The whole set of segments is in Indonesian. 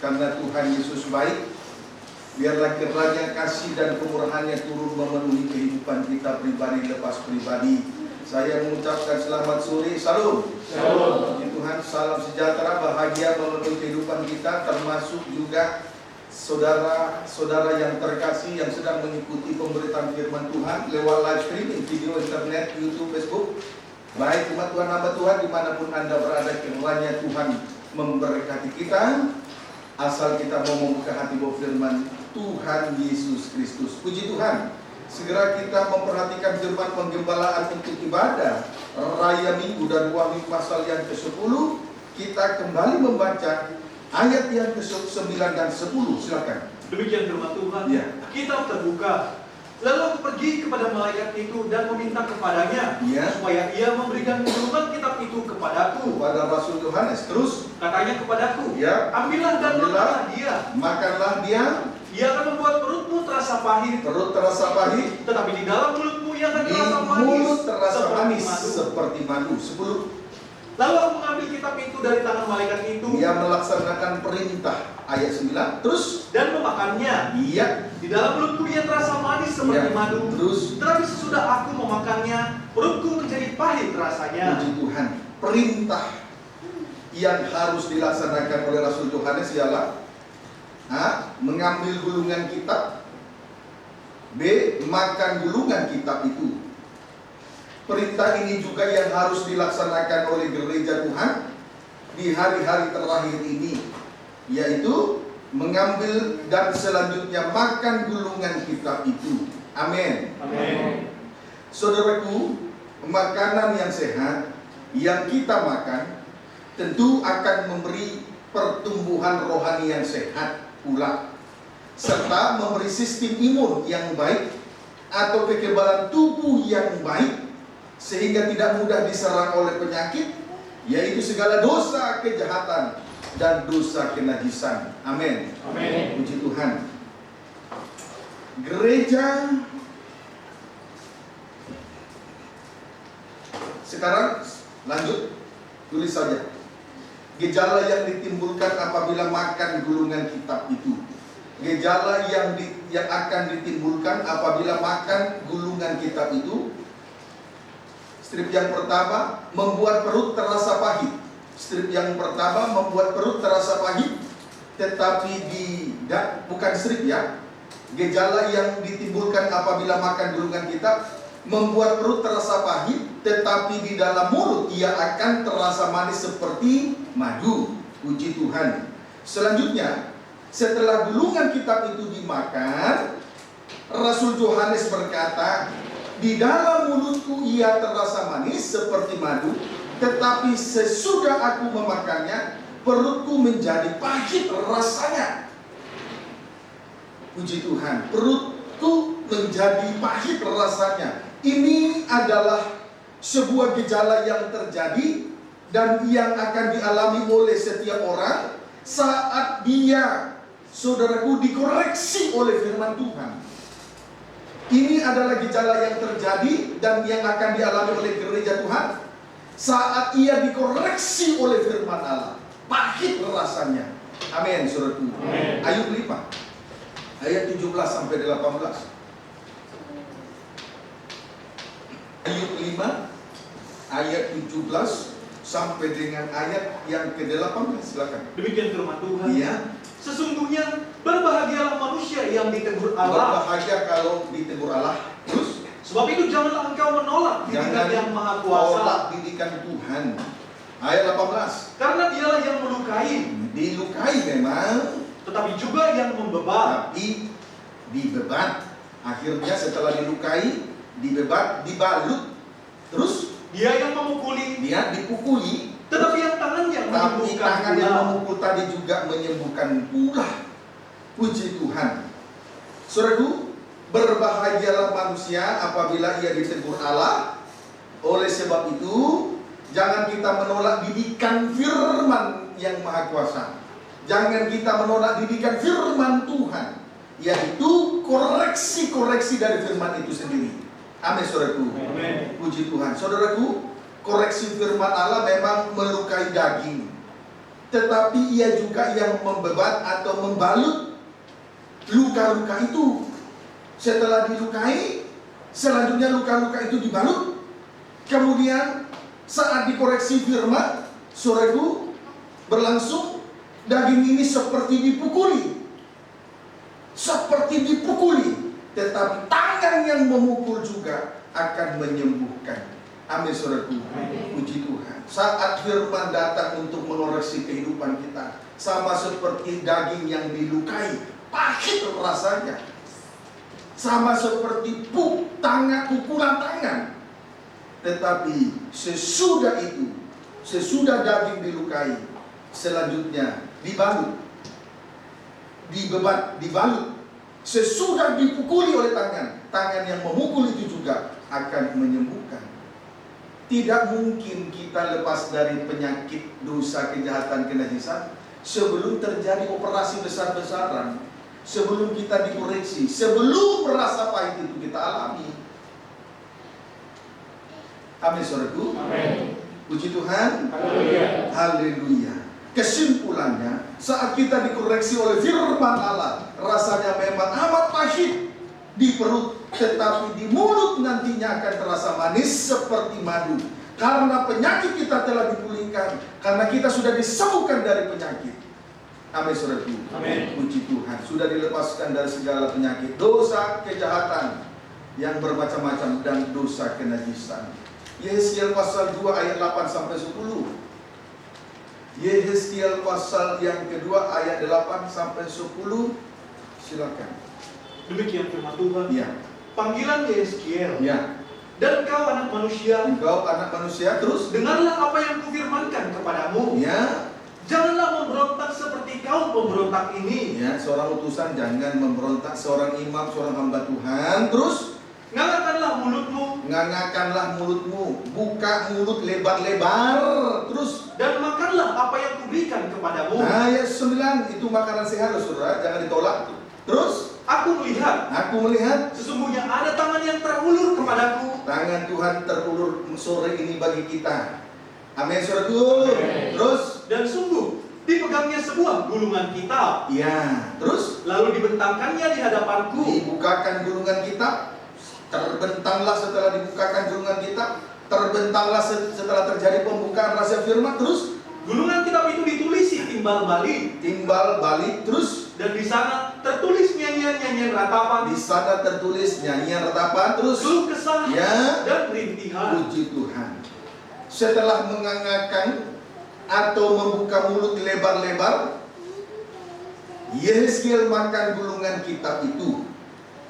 Karena Tuhan Yesus baik, biarlah kiranya kasih dan kemurahan-Nya turun memenuhi kehidupan kita pribadi lepas pribadi. Saya mengucapkan selamat sore, salam. Shalom. Puji Tuhan, salam sejahtera, bahagia memenuhi kehidupan kita, termasuk juga saudara-saudara yang terkasih yang sedang mengikuti pemberitaan firman Tuhan lewat live streaming, video internet, YouTube, Facebook. Baik umat Tuhan, hamba Tuhan, dimanapun Anda berada, kiranya Tuhan memberkati kita, asal kita mau membuka hati bahwa firman Tuhan Yesus Kristus. Puji Tuhan, segera kita memperhatikan firman penggembalaan untuk ibadah Raya Minggu dan Wahyu pasal yang ke-10. Kita kembali membaca ayat yang ke-9 dan 10. Silakan. Demikian firman Tuhan. Ya. Kitab terbuka. Lalu aku pergi kepada malaikat itu dan meminta kepadanya, Ya. supaya ia memberikan gulungan kitab itu kepadaku. Kepada Rasul Yohanes, terus Katanya kepadaku, ya, ambillah dan ambillah, makanlah dia. makanlah dia, Ia akan membuat perutmu terasa pahit, perut terasa pahit, tetapi di dalam mulutmu ia akan di terasa manis, mulut terasa seperti manis madu. seperti madu. 10. Lalu aku mengambil kitab itu dari tangan malaikat itu Dia melaksanakan perintah. Ayat 9. Terus dan memakannya. iya, Di dalam mulutku ia terasa manis seperti iya. madu. Terus Tetapi sesudah aku memakannya, perutku menjadi pahit rasanya. puji Tuhan, perintah yang harus dilaksanakan oleh Rasul Yohanes ialah mengambil gulungan kitab, B. makan gulungan kitab itu. Perintah ini juga yang harus dilaksanakan oleh gereja Tuhan di hari-hari terakhir ini, yaitu mengambil dan selanjutnya makan gulungan kitab itu. Amin. Amin. Saudaraku, makanan yang sehat yang kita makan tentu akan memberi pertumbuhan rohani yang sehat pula, serta memberi sistem imun yang baik atau kekebalan tubuh yang baik, sehingga tidak mudah diserang oleh penyakit, yaitu segala dosa kejahatan dan dosa kenajisan. Amin. Amin. Puji Tuhan. Gereja sekarang lanjut, tulis saja gejala yang ditimbulkan apabila makan gulungan kitab itu. Gejala yang akan ditimbulkan apabila makan gulungan kitab itu. Strip yang pertama, membuat perut terasa pahit. Strip yang pertama, membuat perut terasa pahit, tetapi bukan strip ya. Gejala yang ditimbulkan apabila makan gulungan kitab, membuat perut terasa pahit, tetapi di dalam mulut ia akan terasa manis seperti madu. Puji Tuhan. Selanjutnya, setelah gulungan kitab itu dimakan, Rasul Yohanes berkata, di dalam mulutku ia terasa manis seperti madu, tetapi sesudah aku memakannya, perutku menjadi pahit rasanya. Puji Tuhan, perutku menjadi pahit rasanya. Ini adalah sebuah gejala yang terjadi dan yang akan dialami oleh setiap orang saat dia, saudaraku, dikoreksi oleh firman Tuhan. Ini adalah gejala yang terjadi dan yang akan dialami oleh gereja Tuhan saat ia dikoreksi oleh firman Allah. Pahit rasanya. Amin, saudaraku. Ayub 5 ayat 17 sampai 18. Ayub 5 ayat 17 sampai dengan ayat yang ke-18. Silakan. Demikian firman Tuhan. Iya. Sesungguhnya berbahagialah manusia yang ditegur Allah. Berbahagia kalau ditegur Allah. Terus, Sebab itu janganlah engkau menolak didikan jangan yang maha kuasa. tolak didikan Tuhan. Ayat 18. Karena dialah yang melukai, Dilukai memang, tetapi juga yang membebat. tapi dibebat. Akhirnya setelah dilukai, dibebat, dibalut. Terus Dia yang memukuli, dia dipukuli, tetapi yang tangan yang tapi menyembuhkan tangan yang pula. memukul tadi juga menyembuhkan pula. Puji Tuhan. Saudaraku, berbahagialah manusia apabila ia ditegur Allah. Oleh sebab itu, jangan kita menolak didikan firman yang maha kuasa. Jangan kita menolak didikan firman Tuhan, yaitu koreksi-koreksi dari firman itu sendiri. Amin, saudaraku. Amin. Puji Tuhan. Saudaraku, koreksi firman Allah memang melukai daging. tetapi ia juga yang membebat atau membalut luka-luka itu. Setelah dilukai, selanjutnya luka-luka itu dibalut. Kemudian saat dikoreksi firman, saudaraku, berlangsung, daging ini seperti dipukuli. Seperti dipukuli. Tetapi tangan yang memukul juga akan menyembuhkan. Amin, saudaraku. Puji Tuhan. Saat firman datang untuk mengoreksi kehidupan kita, sama seperti daging yang dilukai, pahit rasanya. Sama seperti pukulan tangan. Tetapi sesudah itu, sesudah daging dilukai, selanjutnya dibalut, dibebat, dibalut. Sesudah dipukuli oleh tangan yang memukul itu juga akan menyembuhkan. Tidak mungkin kita lepas dari penyakit, dosa, kejahatan, kenajisan sebelum terjadi operasi besar-besaran, sebelum kita dikoreksi, sebelum rasa pahit itu kita alami. Amin, saudaraku. Amin. Puji Tuhan. Haleluya. Haleluya. Kesimpulannya, saat kita dikoreksi oleh firman Allah, rasanya memang amat pahit di perut, tetapi di mulut nantinya akan terasa manis seperti madu. Karena penyakit kita telah dipulihkan, karena kita sudah disembuhkan dari penyakit. Amin, saudaraku. Amin. Puji Tuhan, sudah dilepaskan dari segala penyakit, dosa, kejahatan yang bermacam-macam, dan dosa kenajisan. Yehezkiel pasal 2 ayat 8 sampai 10. Yehezkiel pasal yang kedua ayat 8 sampai 10. Silakan. Demikian firman Tuhan. Ya. Panggilan Yehezkiel. Ya. Dan kau anak manusia. Engkau anak manusia, terus dengarlah apa yang kufirmankan kepadamu. Ya. Janganlah memberontak seperti kau pemberontak ini. Ya, seorang utusan jangan memberontak, seorang imam, seorang hamba Tuhan. Terus ngangakkanlah mulutmu. Ngangakkanlah mulutmu, buka mulut lebar-lebar. Terus dan makanlah apa yang kuberikan kepadamu. Nah, ayat 9 itu makanan sehat, saudara, jangan ditolak. Terus aku melihat sesungguhnya ada tangan yang terulur kepadaku. Tangan Tuhan terulur sore ini bagi kita. Amin, saudaraku. Terus dan sungguh dipegangnya sebuah gulungan kitab. Ya, terus lalu dibentangkannya di hadapanku. Dibukakan gulungan kitab. Terbentanglah setelah dibukakan gulungan kitab. Terbentanglah setelah terjadi pembukaan rahasia firman. Terus gulungan kitab itu ditulisi timbal balik. Terus dan di sana tertulis nyanyian-nyanyian ratapan. Di sana tertulis nyanyian ratapan. Terus keluh kesah ya, dan rintihan. Puji Tuhan. Setelah mengangakkan atau membuka mulut lebar-lebar, Yehezkiel makan gulungan kitab itu.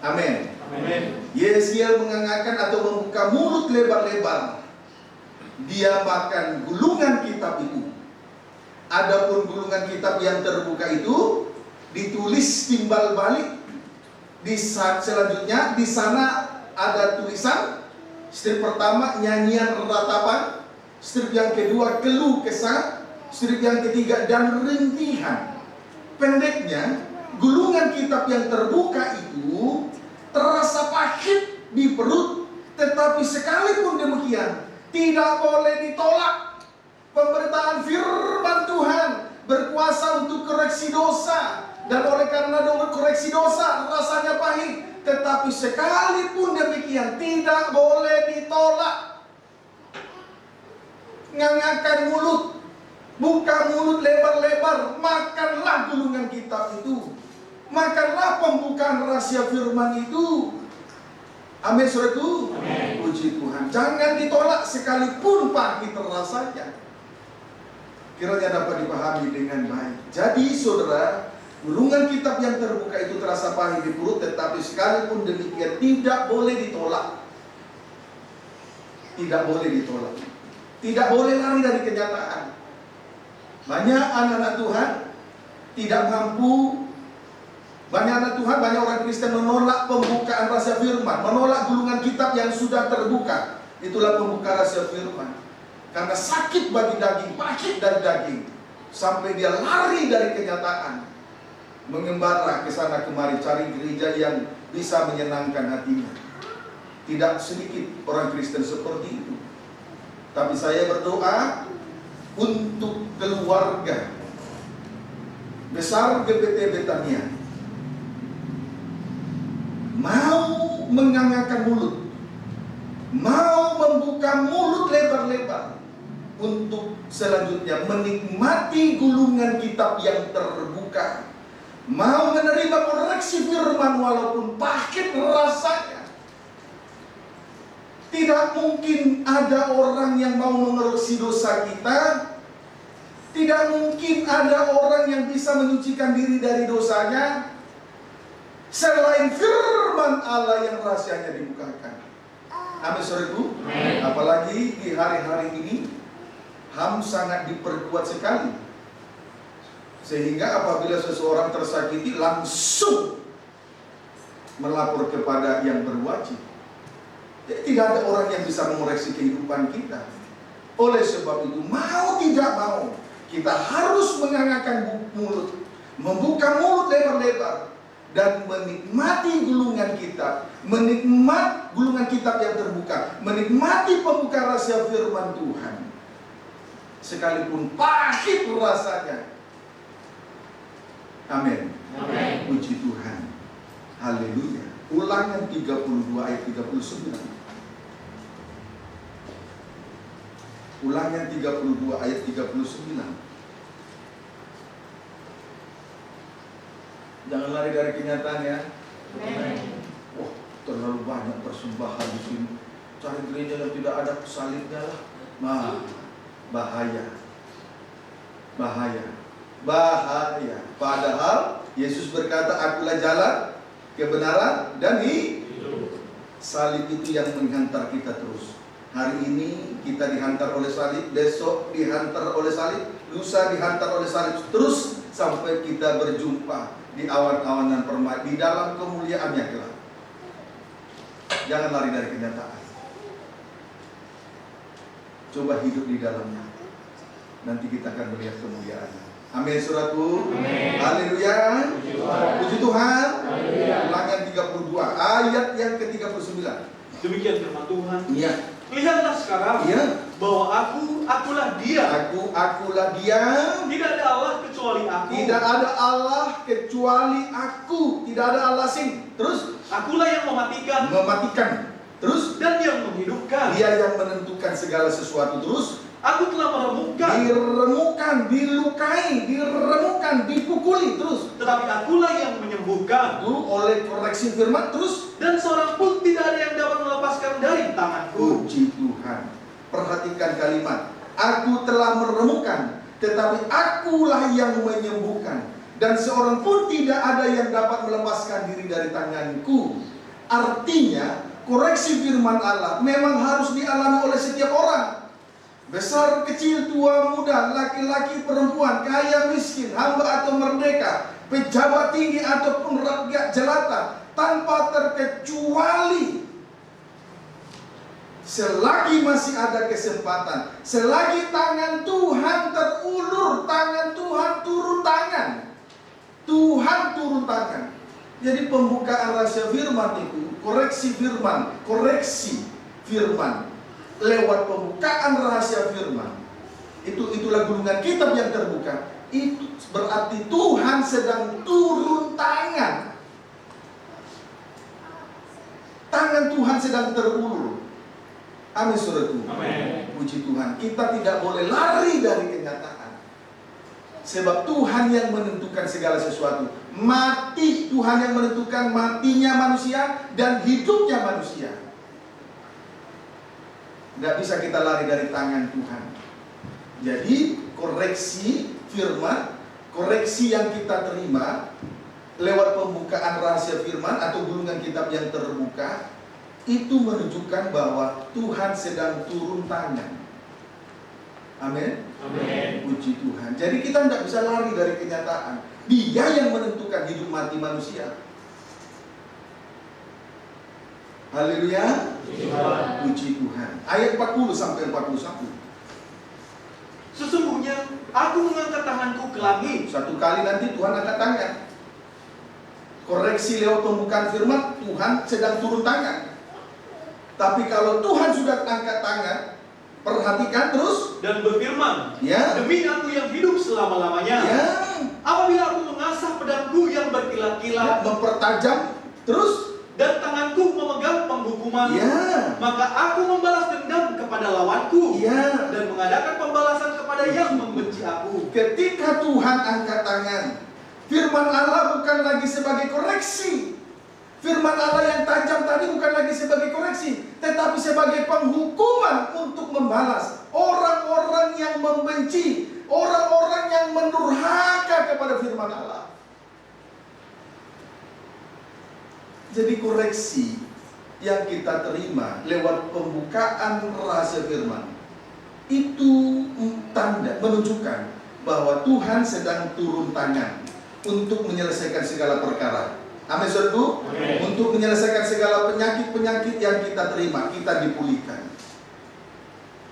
Amin. Yehezkiel mengangakkan atau membuka mulut lebar-lebar. Dia makan gulungan kitab itu. Adapun gulungan kitab yang terbuka itu ditulis timbal balik. Selanjutnya di sana ada tulisan. Strip pertama nyanyian ratapan, strip yang kedua keluh kesah, strip yang ketiga dan rintihan. Pendeknya, gulungan kitab yang terbuka itu terasa pahit di perut, tetapi sekalipun demikian tidak boleh ditolak. Pemberitaan firman Tuhan berkuasa untuk koreksi dosa, dan oleh karena koreksi dosa rasanya pahit, tetapi sekalipun demikian tidak boleh ditolak. Ngangakkan mulut, buka mulut lebar-lebar, makanlah gulungan kitab itu. Makanlah pembukaan rahasia firman itu. Amin, saudaraku. Puji Tuhan. Jangan ditolak sekalipun pahit rasanya. Kiranya dapat dipahami dengan baik. Jadi saudara, gulungan kitab yang terbuka itu terasa pahit di perut, tetapi sekalipun demikian tidak boleh ditolak. Tidak boleh ditolak. Tidak boleh lari dari kenyataan. Banyak anak-anak Tuhan tidak mampu. Banyak anak Tuhan, banyak orang Kristen menolak pembukaan rahasia firman, menolak gulungan kitab yang sudah terbuka. Itulah pembuka rahasia firman. Karena sakit bagi daging, pahit dari daging, sampai dia lari dari kenyataan, mengembara ke sana kemari cari gereja yang bisa menyenangkan hatinya. Tidak sedikit orang Kristen seperti itu. Tapi saya berdoa untuk keluarga besar GPT Betania mau mengangakan mulut, mau membuka mulut lebar-lebar untuk selanjutnya menikmati gulungan kitab yang terbuka, mau menerima koreksi firman walaupun pahit rasanya. Tidak mungkin ada orang yang mau mengoreksi dosa kita. Tidak mungkin ada orang yang bisa menyucikan diri dari dosanya selain firman Allah yang rahasianya dibukakan. Amin, saudaraku. Apalagi di hari-hari ini HAM sangat diperkuat sekali, sehingga apabila seseorang tersakiti langsung melapor kepada yang berwajib. Jadi tidak ada orang yang bisa mengoreksi kehidupan kita. Oleh sebab itu, mau tidak mau, kita harus mengangkat mulut, membuka mulut lebar-lebar, dan menikmati gulungan kitab, menikmati gulungan kitab yang terbuka, menikmati pembuka rahasia firman Tuhan. Sekalipun pahit rasanya. Amin. Puji Tuhan. Haleluya. Ulangan 32 ayat 39. Ulangan 32 ayat 39. Jangan lari dari kenyataan ya. Wah, terlalu banyak persembahan di sini. Cari gereja yang tidak ada salibnya lah. Nah, bahaya. Padahal Yesus berkata, akulah jalan, kebenaran, dan hidup. Salib itu yang menghantar kita terus. Hari ini kita dihantar oleh salib, besok dihantar oleh salib, lusa dihantar oleh salib, terus sampai kita berjumpa di awan-awanan permai, di dalam kemuliaannya kelak. Jangan lari dari kenyataan. Coba hidup di dalamnya. Nanti kita akan melihat kemuliaannya. Amin, saudaraku. Haleluya. Puji Tuhan. Ulangan 32 ayat yang ke-39. Demikian firman Tuhan. Iya. Lihatlah sekarang bahwa akulah dia. Akulah dia. Tidak ada Allah kecuali aku. Tidak ada Allah kecuali aku. Tidak ada Allah asing. Terus akulah yang mematikan. Terus dan yang menghidupkan. Dia yang menentukan segala sesuatu. Terus aku telah meremukkan, dilukai, dipukuli. Terus tetapi akulah yang menyembuhkan. Dulu oleh koreksi firman. Terus dan seorang pun tidak ada yang dapat melepaskan dari tanganku. Puji Tuhan. Perhatikan kalimat, aku telah meremukkan, tetapi akulah yang menyembuhkan, dan seorang pun tidak ada yang dapat melepaskan diri dari tanganku. Artinya koreksi firman Allah memang harus dialami oleh setiap orang. Besar, kecil, tua, muda, laki-laki, perempuan, kaya, miskin, hamba atau merdeka, pejabat tinggi ataupun rakyat jelata, tanpa terkecuali. Selagi masih ada kesempatan, selagi tangan Tuhan terulur, tangan Tuhan turun tangan. Tuhan turun tangan. Jadi pembukaan rahasia firman itu, koreksi firman lewat pembukaan rahasia firman. Itulah gulungan kitab yang terbuka. Itu berarti Tuhan sedang turun tangan. Tangan Tuhan sedang terulur. Amin, saudaraku. Amin. Puji Tuhan. Kita tidak boleh lari dari kenyataan. Sebab Tuhan yang menentukan segala sesuatu. Mati, Tuhan yang menentukan matinya manusia dan hidupnya manusia. Tidak bisa kita lari dari tangan Tuhan. Jadi koreksi firman, koreksi yang kita terima lewat pembukaan rahasia firman atau gulungan kitab yang terbuka, itu menunjukkan bahwa Tuhan sedang turun tangan. Amin. Puji Tuhan. Jadi kita tidak bisa lari dari kenyataan. Dia yang menentukan hidup mati manusia. Haleluya. Puji Tuhan. Ayat 40 sampai 41. Sesungguhnya aku mengangkat tanganku ke langit. Satu kali nanti Tuhan angkat tangan. Koreksi lewat pembukaan firman, Tuhan sedang turun tangan. Tapi kalau Tuhan sudah angkat tangan, perhatikan terus dan berfirman, ya, demi aku yang hidup selama-lamanya. Ya. Apabila aku kilat-kilat, mempertajam, terus dan tanganku memegang penghukuman. ya, Maka aku membalas dendam kepada lawanku, ya. dan mengadakan pembalasan kepada yang membenci aku. Ketika Tuhan angkat tangan, firman Allah bukan lagi sebagai koreksi. Firman Allah yang tajam tadi bukan lagi sebagai koreksi, tetapi sebagai penghukuman untuk membalas orang-orang yang membenci, orang-orang yang mendurhaka kepada firman Allah. Jadi koreksi yang kita terima lewat pembukaan rahasia firman itu tanda menunjukkan bahwa Tuhan sedang turun tangan untuk menyelesaikan segala perkara. Amin, saudaraku. Untuk menyelesaikan segala penyakit-penyakit yang kita terima, kita dipulihkan.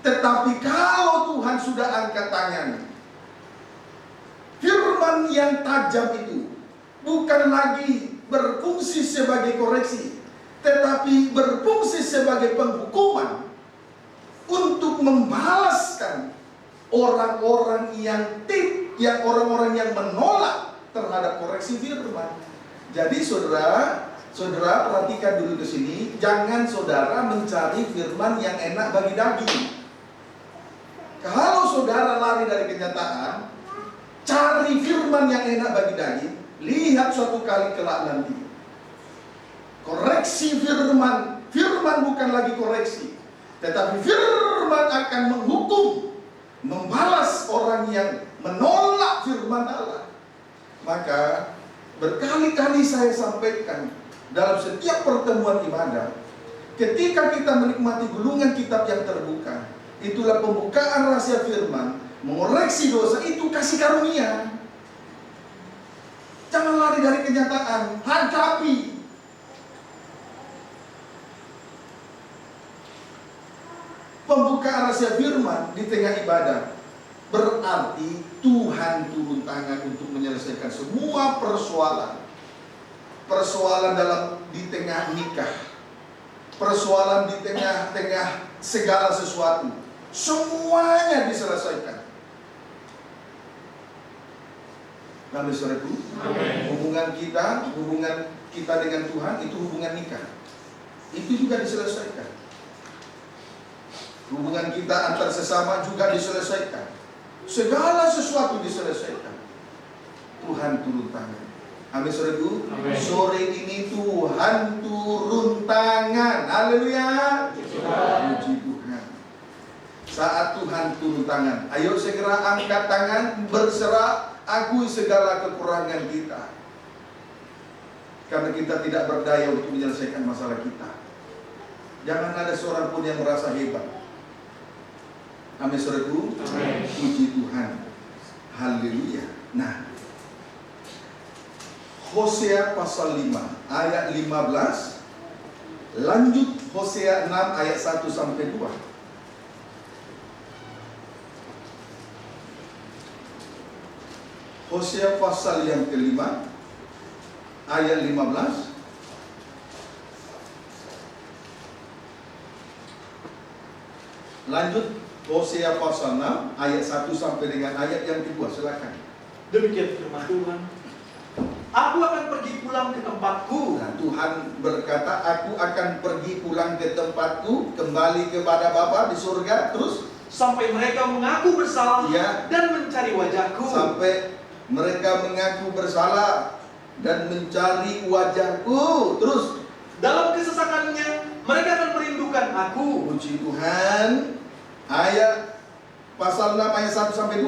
Tetapi kalau Tuhan sudah angkat tangan, firman yang tajam itu bukan lagi berfungsi sebagai koreksi, tetapi berfungsi sebagai penghukuman untuk membalaskan orang-orang yang orang-orang yang menolak terhadap koreksi firman. Jadi saudara perhatikan dulu ke sini, jangan saudara mencari firman yang enak bagi daging. Kalau saudara lari dari kenyataan, cari firman yang enak bagi daging, lihat suatu kali kelak nanti. Koreksi firman bukan lagi koreksi, tetapi firman akan menghukum, membalas orang yang menolak firman Allah. Maka berkali-kali saya sampaikan dalam setiap pertemuan ibadah, ketika kita menikmati gulungan kitab yang terbuka, itulah pembukaan rahasia firman, mengoreksi dosa, itu kasih karunia. Jangan lari dari kenyataan, hadapi. Pembukaan rahasia firman di tengah ibadah berarti Tuhan turun tangan untuk menyelesaikan semua persoalan di tengah nikah, persoalan di tengah segala sesuatu, semuanya diselesaikan. Lalu saudaraku, hubungan kita dengan Tuhan itu hubungan nikah, itu juga diselesaikan. Hubungan kita antar sesama juga diselesaikan. Segala sesuatu diselesaikan. Tuhan turun tangan. Amin, saudaraku. Sore ini Tuhan turun tangan. Haleluya. Puji Tuhan. Saat Tuhan turun tangan, ayo segera angkat tangan, berserah, akui segala kekurangan kita. Karena kita tidak berdaya untuk menyelesaikan masalah kita. Jangan ada seorang pun yang merasa hebat. Amin, saudaraku. Puji Tuhan. Haleluya. Nah, Hosea pasal 5 ayat 15, lanjut Hosea 6 ayat 1 sampai 2. Hosea pasal yang kelima ayat 15, lanjut Hosea pasal 6 ayat 1 sampai dengan ayat yang kedua. Silakan. Demikian firman Tuhan. Aku akan pergi pulang ke tempatku. Nah, Tuhan berkata, aku akan pergi pulang ke tempatku, kembali kepada Bapa di surga. Terus sampai mereka mengaku bersalah, ya, dan mencari wajahku. Sampai mereka mengaku bersalah dan mencari wajahku. Terus dalam kesesakannya mereka akan merindukan aku. Puji Tuhan. Ayat pasal 6 ayat 1 sampai 2.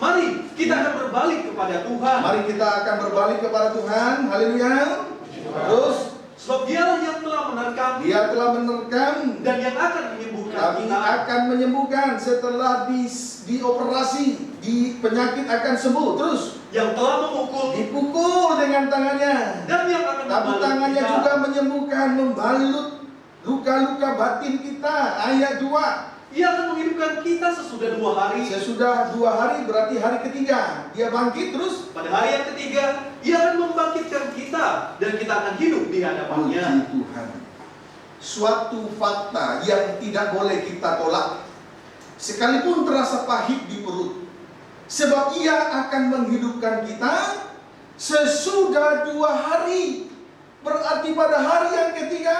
Mari kita akan berbalik kepada Tuhan. Mari kita akan berbalik kepada Tuhan. Haleluya. Terus sebab Dialah yang telah menerkam. Dia telah menerkam dan yang akan menyembuhkan Kami kita. akan menyembuhkan setelah dioperasi, di penyakit akan sembuh. Terus yang telah memukul, dipukul dengan tangannya, dan yang akan tapi tangannya kita juga menyembuhkan, membalut luka-luka batin kita. Ayat 2. Ia akan menghidupkan kita sesudah 2 hari. Sesudah 2 hari berarti hari ketiga dia bangkit. Terus pada hari yang ketiga Ia akan membangkitkan kita, dan kita akan hidup di hadapannya. Puji Tuhan. Suatu fakta yang tidak boleh kita tolak, sekalipun terasa pahit di perut, sebab Ia akan menghidupkan kita Sesudah 2 hari, berarti pada hari yang ketiga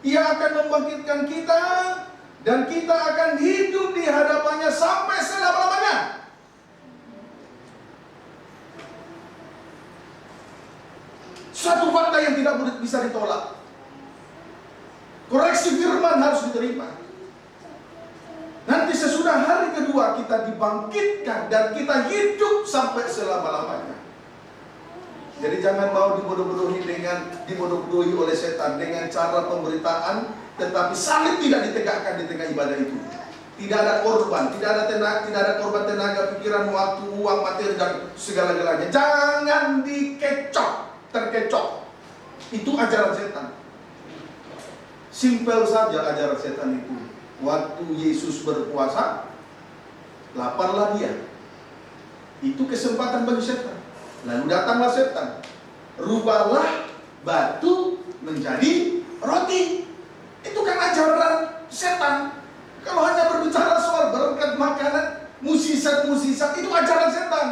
Ia akan membangkitkan kita, dan kita akan hidup di hadapannya sampai selama-lamanya. Suatu fakta yang tidak bisa ditolak. Koreksi firman harus diterima. Nanti sesudah hari kedua kita dibangkitkan dan kita hidup sampai selama-lamanya. Jadi jangan mau dibodoh-bodohi oleh setan dengan cara pemberitaan, tetapi salib tidak ditegakkan di tengah ibadah itu. Tidak ada korban, tidak ada korban tenaga, pikiran, waktu, uang, materi dan segala-galanya. Jangan terkecoh. Itu ajaran setan. Simpel saja ajaran setan itu. Waktu Yesus berpuasa, laparlah dia. Itu kesempatan bagi setan. Lalu datanglah setan, rubahlah batu menjadi roti. Itu kan ajaran setan. Kalau hanya berbicara soal berkat makanan, musisat itu ajaran setan.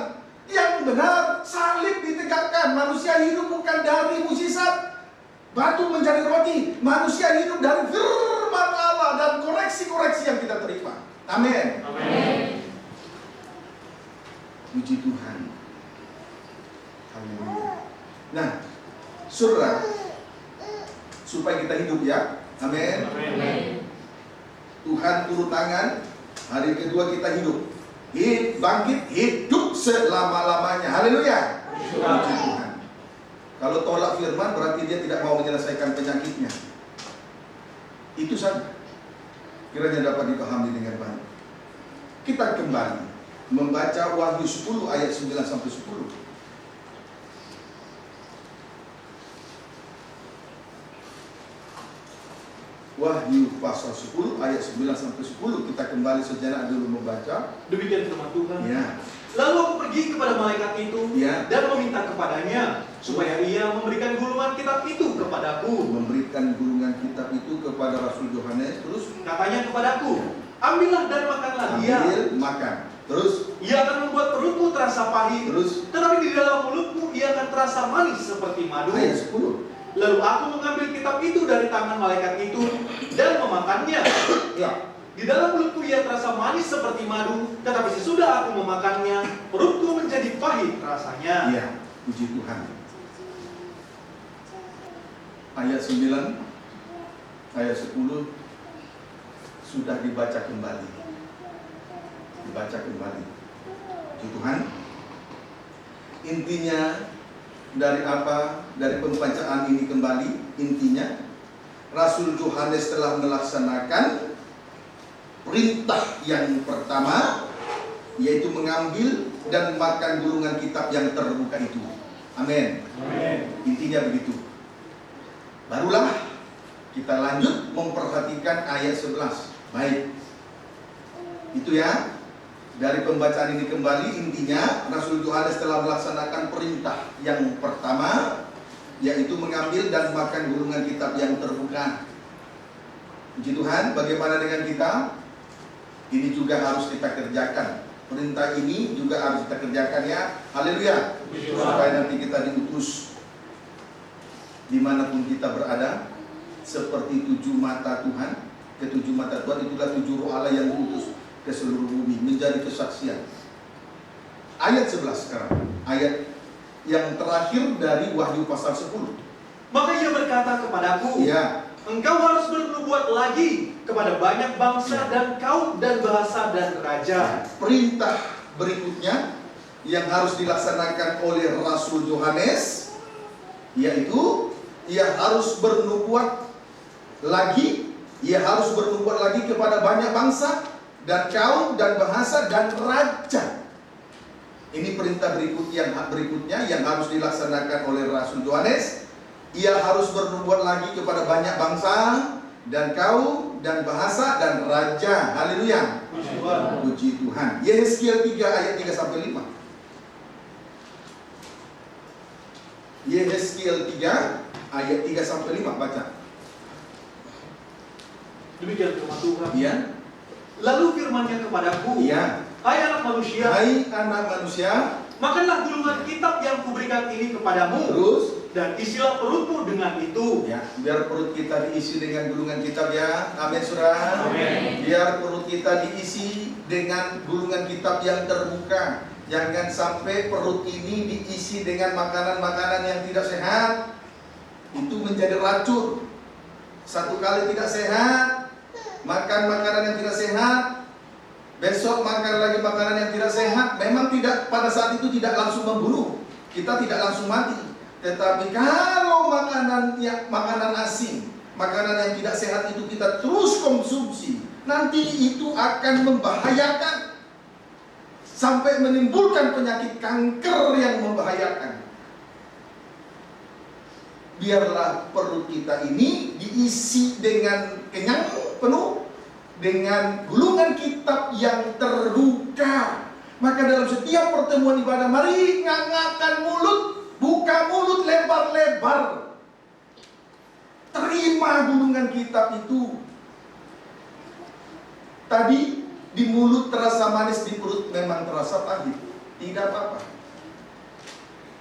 Yang benar, salib ditegakkan. Manusia hidup bukan dari musisat, batu menjadi roti. Manusia hidup dari firman Allah dan koreksi-koreksi yang kita terima. Amin. Amin. Puji Tuhan. Nah, saudara, supaya kita hidup ya, amin. Tuhan turun tangan, hari kedua kita hidup, bangkit, hidup selama-lamanya. Haleluya. Puji Tuhan. Kalau tolak firman berarti dia tidak mau menyelesaikan penyakitnya. Itu saja. Kiranya dapat dipahami dengan baik. Kita kembali membaca Wahyu 10 ayat 9 sampai 10. Wahyu pasal 10 ayat 9 sampai 10. Kita kembali sejenak dulu membaca. Demikian firman Tuhan. Ya. Lalu aku pergi kepada malaikat itu dan meminta kepadanya supaya ia memberikan gulungan kitab itu kepadaku. Memberikan gulungan kitab itu kepada Rasul Yohanes. Terus katanya kepadaku, ambillah dan makanlah dia. Ambil, makan. Terus ia akan membuat perutmu terasa pahit. Terus tetapi di dalam mulutmu ia akan terasa manis seperti madu. Ayat 10. Lalu aku mengambil kitab itu dari tangan malaikat itu dan memakannya. Ya. Di dalam mulutku ia terasa manis seperti madu, tetapi sesudah aku memakannya, perutku menjadi pahit rasanya. Iya, puji Tuhan. Ayat 9, ayat 10 sudah dibaca kembali. Dibaca kembali. Puji Tuhan. Intinya dari apa? Dari pembacaan ini kembali, intinya Rasul Yohanes telah melaksanakan perintah yang pertama, yaitu mengambil dan makan gulungan kitab yang terbuka itu. Amin. Intinya begitu. Barulah kita lanjut memperhatikan ayat 11. Baik. Itu ya. Dari pembacaan ini kembali, intinya Rasul Yohanes telah melaksanakan perintah yang pertama, yaitu mengambil dan makan gulungan kitab yang terbuka. Puji Tuhan. Bagaimana dengan kita? Ini juga harus kita kerjakan. Perintah ini juga harus kita kerjakan ya. Haleluya. Supaya nanti kita diutus dimanapun kita berada, seperti 7 mata Tuhan. Ketujuh mata Tuhan itulah 7 roh Allah yang diutus ke seluruh bumi menjadi kesaksian. Ayat 11 sekarang, ayat yang terakhir dari Wahyu pasal 10. Maka ia berkata kepadaku, Ya. engkau harus bernubuat lagi kepada banyak bangsa dan kaum dan bahasa dan raja. Perintah berikutnya yang harus dilaksanakan oleh Rasul Yohanes, yaitu ia harus bernubuat lagi, kepada banyak bangsa dan kaum dan bahasa dan raja. Ini perintah berikutnya yang harus dilaksanakan oleh Rasul Yohanes. Ia harus bernubuat lagi kepada banyak bangsa dan kaum dan bahasa dan raja. Haleluya. Puji Tuhan. Yehezkiel 3 ayat 3 sampai 5. Yehezkiel 3 ayat 3 sampai 5 baca. Demikian firman Tuhan. Iya. Lalu firman-Nya kepadaku, Iya. hai anak manusia, Makanlah gulungan kitab yang kuberikan ini kepadamu. Terus? Dan isilah perutmu dengan itu. Ya, biar perut kita diisi dengan gulungan kitab ya. Amin, saudara. Amin. Biar perut kita diisi dengan gulungan kitab yang terbuka. Jangan sampai perut ini diisi dengan makanan-makanan yang tidak sehat. Itu menjadi racun. Satu kali tidak sehat, makan makanan yang tidak sehat, besok makan lagi makanan yang tidak sehat. Memang tidak, pada saat itu tidak langsung membunuh, kita tidak langsung mati. Tetapi kalau makanan asin, makanan yang tidak sehat itu kita terus konsumsi, nanti itu akan membahayakan sampai menimbulkan penyakit kanker yang membahayakan. Biarlah perut kita ini diisi dengan kenyang penuh dengan gulungan kitab yang terbuka. Maka dalam setiap pertemuan ibadah, mari ngangakkan mulut, buka mulut lebar-lebar. Terima gulungan kitab itu. Tadi di mulut terasa manis, di perut memang terasa pahit. Tidak apa-apa.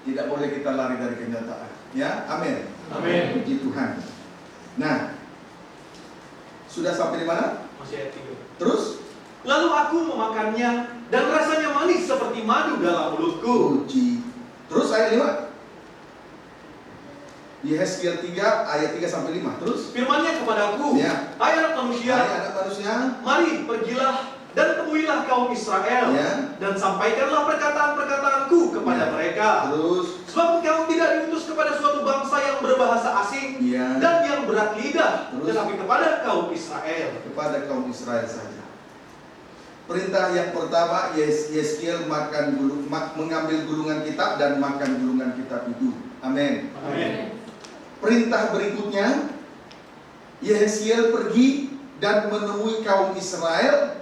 Tidak boleh kita lari dari kenyataan. Ya, amin. Amin. Puji Tuhan. Nah, sudah sampai di mana? Masih ayat 3. Terus? Lalu aku memakannya dan rasanya manis seperti madu dalam mulutku. Puji. Terus ayat 5? Yehezkiel 3 ayat 3 sampai 5. Terus? Firman-Nya kepadaku, Ya. Hai anak manusia, Hai anak manusia, mari pergilah dan temuilah kaum Israel, Ya. dan sampaikanlah perkataan-perkataanku kepada Ya. mereka. Terus? Sebab engkau tidak diutus kepada suatu bangsa yang berbahasa asing Ya. dan yang berat lidah, Terus? tetapi kepada kaum Israel. Kepada kaum Israel saja. Perintah yang pertama, Yehezkiel mengambil gulungan kitab dan makan gulungan kitab itu. Amin. Amin. Perintah berikutnya, Yehezkiel pergi dan menemui kaum Israel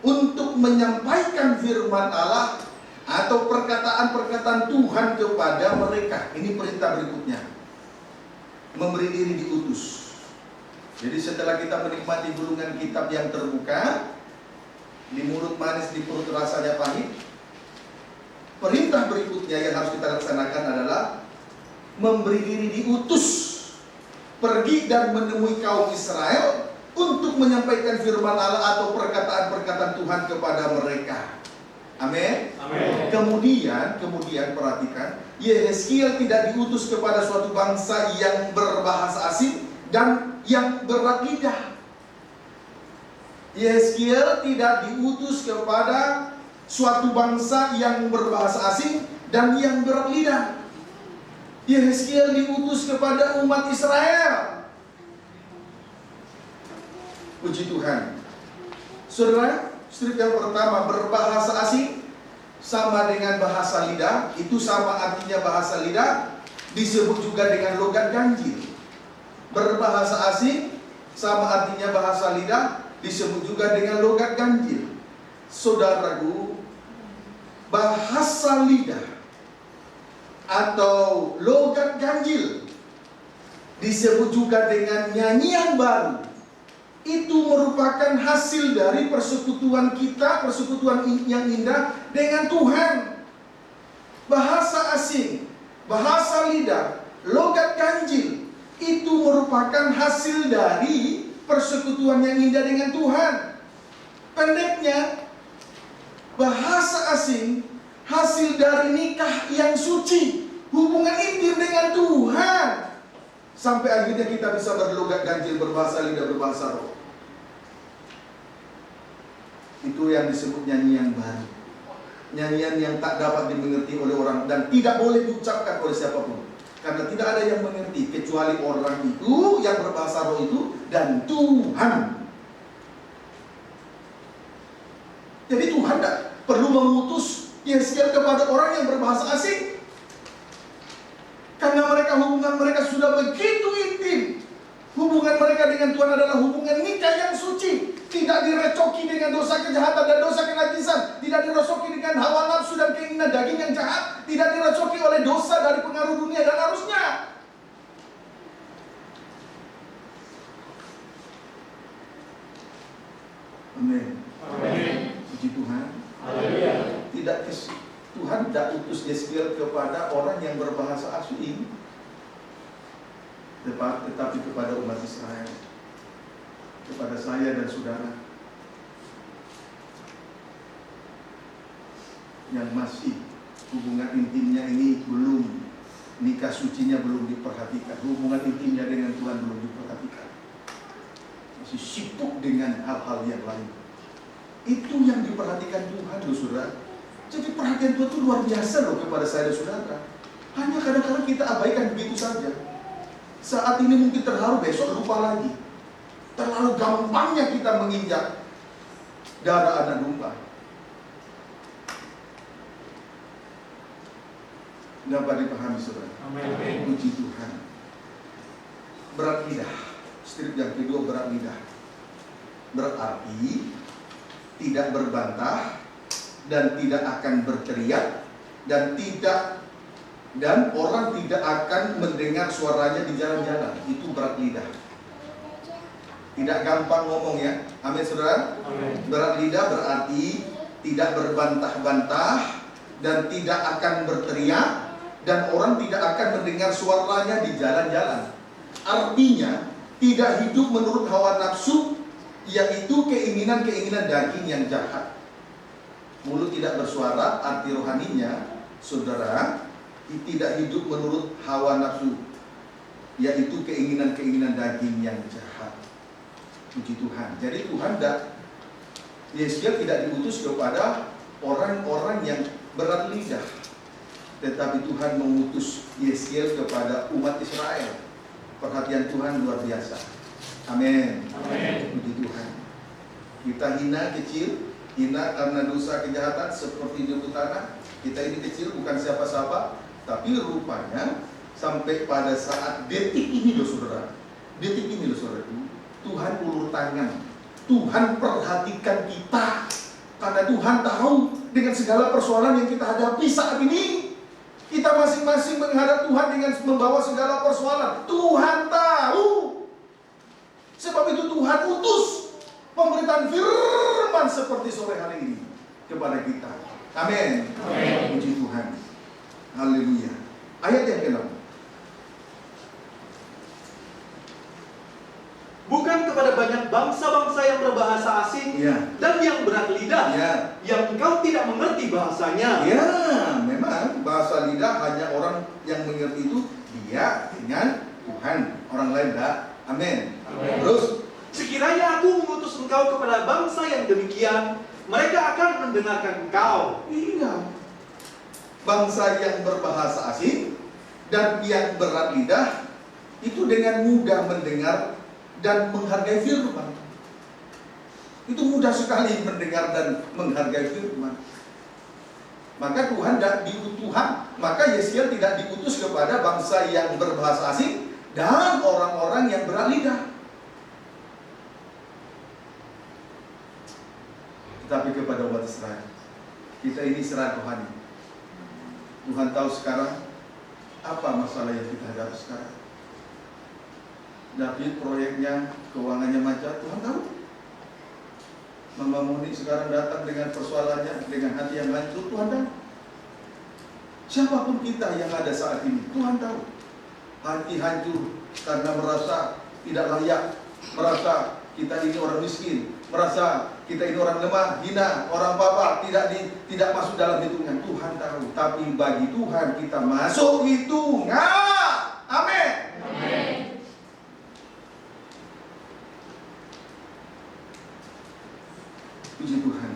untuk menyampaikan firman Allah atau perkataan-perkataan Tuhan kepada mereka. Ini perintah berikutnya. Memberi diri diutus. Jadi setelah kita menikmati gulungan kitab yang terbuka, di mulut manis, di perut rasanya pahit, perintah berikutnya yang harus kita laksanakan adalah memberi diri diutus. Pergi dan menemui kaum Israel untuk menyampaikan firman Allah atau perkataan-perkataan Tuhan kepada mereka. Amin. Amin. Kemudian perhatikan, Yehezkiel tidak diutus kepada suatu bangsa yang berbahasa asing dan yang berat lidah. Yehezkiel tidak diutus kepada suatu bangsa yang berbahasa asing dan yang berat lidah. Yehezkiel diutus kepada umat Israel. Puji Tuhan. Saudara, strip yang pertama, berbahasa asing sama dengan bahasa lidah. Itu sama artinya bahasa lidah, disebut juga dengan logat ganjil. Berbahasa asing sama artinya bahasa lidah, disebut juga dengan logat ganjil. Saudaraku, bahasa lidah atau logat ganjil disebut juga dengan nyanyian baru. Itu merupakan hasil dari persekutuan kita, persekutuan yang indah dengan Tuhan. Bahasa asing, bahasa lidah, logat ganjil, itu merupakan hasil dari persekutuan yang indah dengan Tuhan. Pendeknya, bahasa asing hasil dari nikah yang suci, hubungan intim dengan Tuhan, sampai akhirnya kita bisa berlogat ganjil, berbahasa lidah, berbahasa roh. Itu yang disebut nyanyian baru. Nyanyian yang tak dapat dimengerti oleh orang dan tidak boleh diucapkan oleh siapapun. Karena tidak ada yang mengerti kecuali orang itu yang berbahasa roh itu dan Tuhan. Jadi Tuhan tidak perlu mengutus Yehezkiel kepada orang yang berbahasa asing. Karena hubungan mereka sudah begitu intim. Hubungan mereka dengan Tuhan adalah hubungan nikah yang suci. Tidak direcoki dengan dosa kejahatan dan dosa kenajisan. Tidak direcoki dengan hawa nafsu dan keinginan daging yang jahat. Tidak direcoki oleh dosa dari pengaruh dunia dan arusnya. Amin. Amin. Puji Tuhan. Haleluya. Tuhan Tuhan tidak utus Yeskiel kepada orang yang berbahasa asing, tetapi kepada umat Israel, kepada saya dan saudara yang masih hubungan intimnya ini belum, nikah sucinya belum diperhatikan, hubungan intimnya dengan Tuhan belum diperhatikan, masih sibuk dengan hal-hal yang lain. Itu yang diperhatikan Tuhan loh saudara. Jadi perhatian Tuhan itu luar biasa loh kepada saya dan saudara. Hanya kadang-kadang kita abaikan begitu saja. Saat ini mungkin terharu, besok lupa lagi. Terlalu gampangnya kita menginjak darah anak domba. Dapat dipahami saudara. Amin. Puji Tuhan. Berat lidah. Strip yang kedua, berat lidah. Berarti tidak berbantah dan tidak akan berteriak dan orang tidak akan mendengar suaranya di jalan-jalan. Itu berat lidah. Tidak gampang ngomong ya. Amin saudara. Amin. Berat lidah berarti tidak berbantah-bantah dan tidak akan berteriak dan orang tidak akan mendengar suaranya di jalan-jalan. Artinya tidak hidup menurut hawa nafsu, yaitu keinginan-keinginan daging yang jahat. Mulut tidak bersuara, arti rohaninya, saudara, tidak hidup menurut hawa nafsu, yaitu keinginan-keinginan daging yang jahat. Puji Tuhan. Jadi Tuhan Yeskiel tidak diutus kepada orang-orang yang berat lidah, tetapi Tuhan mengutus Yeskiel kepada umat Israel. Perhatian Tuhan luar biasa. Amin. Amin. Puji Tuhan. Kita hina kecil, hina karena dosa kejahatan seperti jatuh tanah. Kita ini kecil bukan siapa-siapa, tapi rupanya sampai pada saat detik ini loh saudara. Detik ini loh saudara. Tuhan ulur tangan. Tuhan perhatikan kita. Karena Tuhan tahu dengan segala persoalan yang kita hadapi saat ini. Kita masing-masing menghadap Tuhan dengan membawa segala persoalan. Tuhan tahu. Sebab itu Tuhan utus pemberitaan firman seperti sore hari ini kepada kita. Amin. Puji Tuhan. Haleluya. Ayat yang ke-6. Bukan kepada banyak bangsa-bangsa yang berbahasa asing dan yang berat lidah, yang engkau tidak mengerti bahasanya. Ya, memang bahasa lidah hanya orang yang mengerti itu dia dengan Tuhan. Orang lain enggak. Amin. Terus, sekiranya aku mengutus engkau kepada bangsa yang demikian, mereka akan mendengarkan engkau. Iya. Bangsa yang berbahasa asing dan yang berat lidah itu dengan mudah mendengar dan menghargai firman. Itu mudah sekali mendengar dan menghargai firman. Maka Tuhan tidak maka Yeskiel tidak diutus kepada bangsa yang berbahasa asing dan orang-orang yang berat lidah. Tetapi kepada umat Israel, kita ini serat rohani. Tuhan tahu sekarang apa masalah yang kita hadapi sekarang. David proyeknya, keuangannya macet, Tuhan tahu. Mama Muni sekarang datang dengan persoalannya, dengan hati yang hancur, Tuhan tahu. Siapapun kita yang ada saat ini, Tuhan tahu. Hati hancur karena merasa tidak layak, merasa kita ini orang miskin, merasa kita ini orang lemah, hina, orang apa, tidak masuk dalam hitungan. Tuhan tahu, tapi bagi Tuhan kita masuk hitungan. Amin. Amin. Puji Tuhan,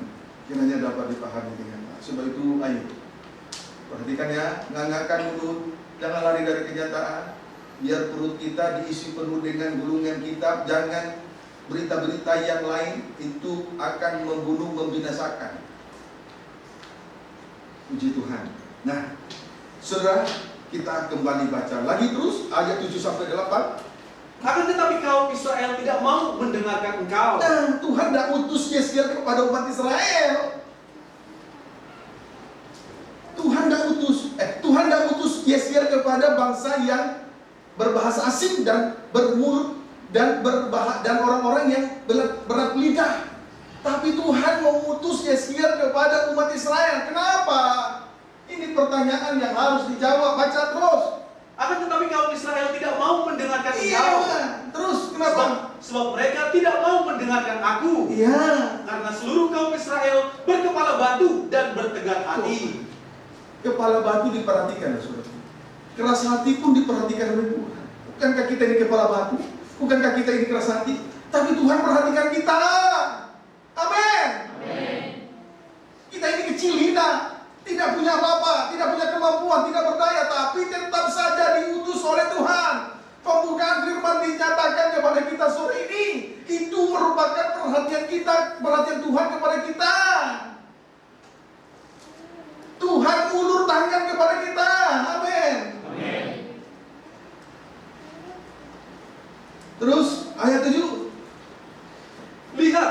kiranya dapat dipahami dengan baik. Sebab itu, ayo perhatikan ya, nganggarkan mulut, jangan lari dari kenyataan. Biar perut kita diisi penuh dengan gulungan kitab. Jangan berita-berita yang lain, itu akan membunuh, membinasakan. Puji Tuhan. Nah, saudara, kita kembali baca lagi terus ayat 7-8. Akan tetapi kaum Israel tidak mau mendengarkan engkau. Nah, Tuhan tidak utus Yeskiel kepada umat Israel. Tuhan tidak utus Yeskiel kepada bangsa yang berbahasa asing dan bermulut dan orang-orang yang berat lidah. Tapi Tuhan mengutus Yeskiel kepada umat Israel. Kenapa? Ini pertanyaan yang harus dijawab. Baca terus. Akan tetapi kaum Israel tidak mau mendengarkan Iya. engkau. Terus kenapa? Sebab mereka tidak mau mendengarkan aku. Iya. Karena seluruh kaum Israel berkepala batu dan bertegar hati. Kepala batu diperhatikan, saudara. Keras hati pun diperhatikan oleh Tuhan. Bukankah kita ini kepala batu? Bukankah kita ini keras hati? Tapi Tuhan perhatikan kita. Amin. Kita ini kecil hina, tidak punya apa-apa, tidak punya kemampuan, tidak berdaya, tapi tetap saja diutus oleh Tuhan. Pembukaan firman dinyatakan kepada kita sore ini. Itu merupakan perhatian kita, perhatian Tuhan kepada kita. Tuhan ulur tangan kepada kita. Amin. Terus ayat 7. Lihat,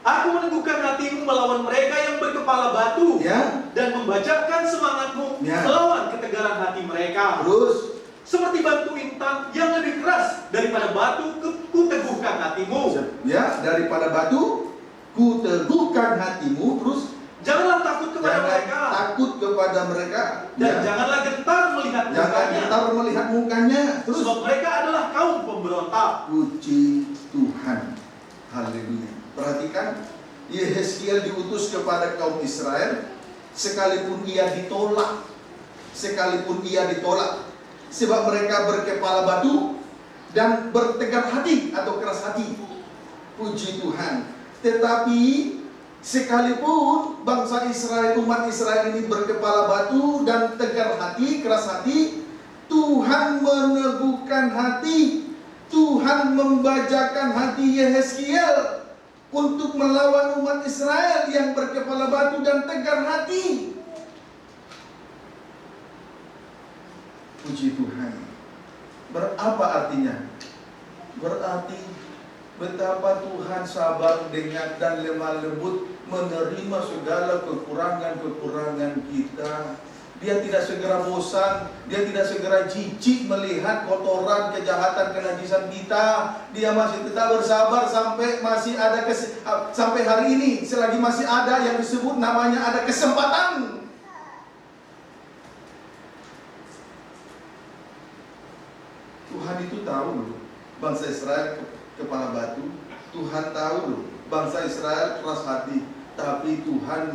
aku meneguhkan hatimu melawan mereka yang berkepala batu, Ya. dan membajakkan semangatmu Ya. melawan ketegaran hati mereka. Terus Seperti batu intan yang lebih keras daripada batu, kuteguhkan hatimu. ya, daripada batu ku teguhkan hatimu. Terus Janganlah takut kepada jangan mereka, takut kepada mereka, dan ya. janganlah gentar melihat Jangan mukanya. gentar melihat mukanya. Terus Sebab mereka adalah kaum pemberontak. puji Tuhan. Haleluya. Perhatikan, Yehezkiel diutus kepada kaum Israel sekalipun ia ditolak. Sebab mereka berkepala batu dan bertegar hati atau keras hati. Puji Tuhan. Tetapi sekalipun bangsa Israel, umat Israel ini berkepala batu dan tegar hati, keras hati, Tuhan meneguhkan hati, Tuhan membajakan hati Yehezkiel untuk melawan umat Israel yang berkepala batu dan tegar hati. Puji Tuhan. Berapa artinya? Berarti betapa Tuhan sabar dengan dan lemah lembut menerima segala kekurangan-kekurangan kita. Dia tidak segera bosan, dia tidak segera jijik melihat kotoran, kejahatan, kenajisan kita. Dia masih tetap bersabar sampai masih ada sampai hari ini, selagi masih ada yang disebut namanya ada kesempatan. Tuhan itu tahu loh, bangsa Israel kepala batu. Tuhan tahu loh, bangsa Israel keras hati. Tapi Tuhan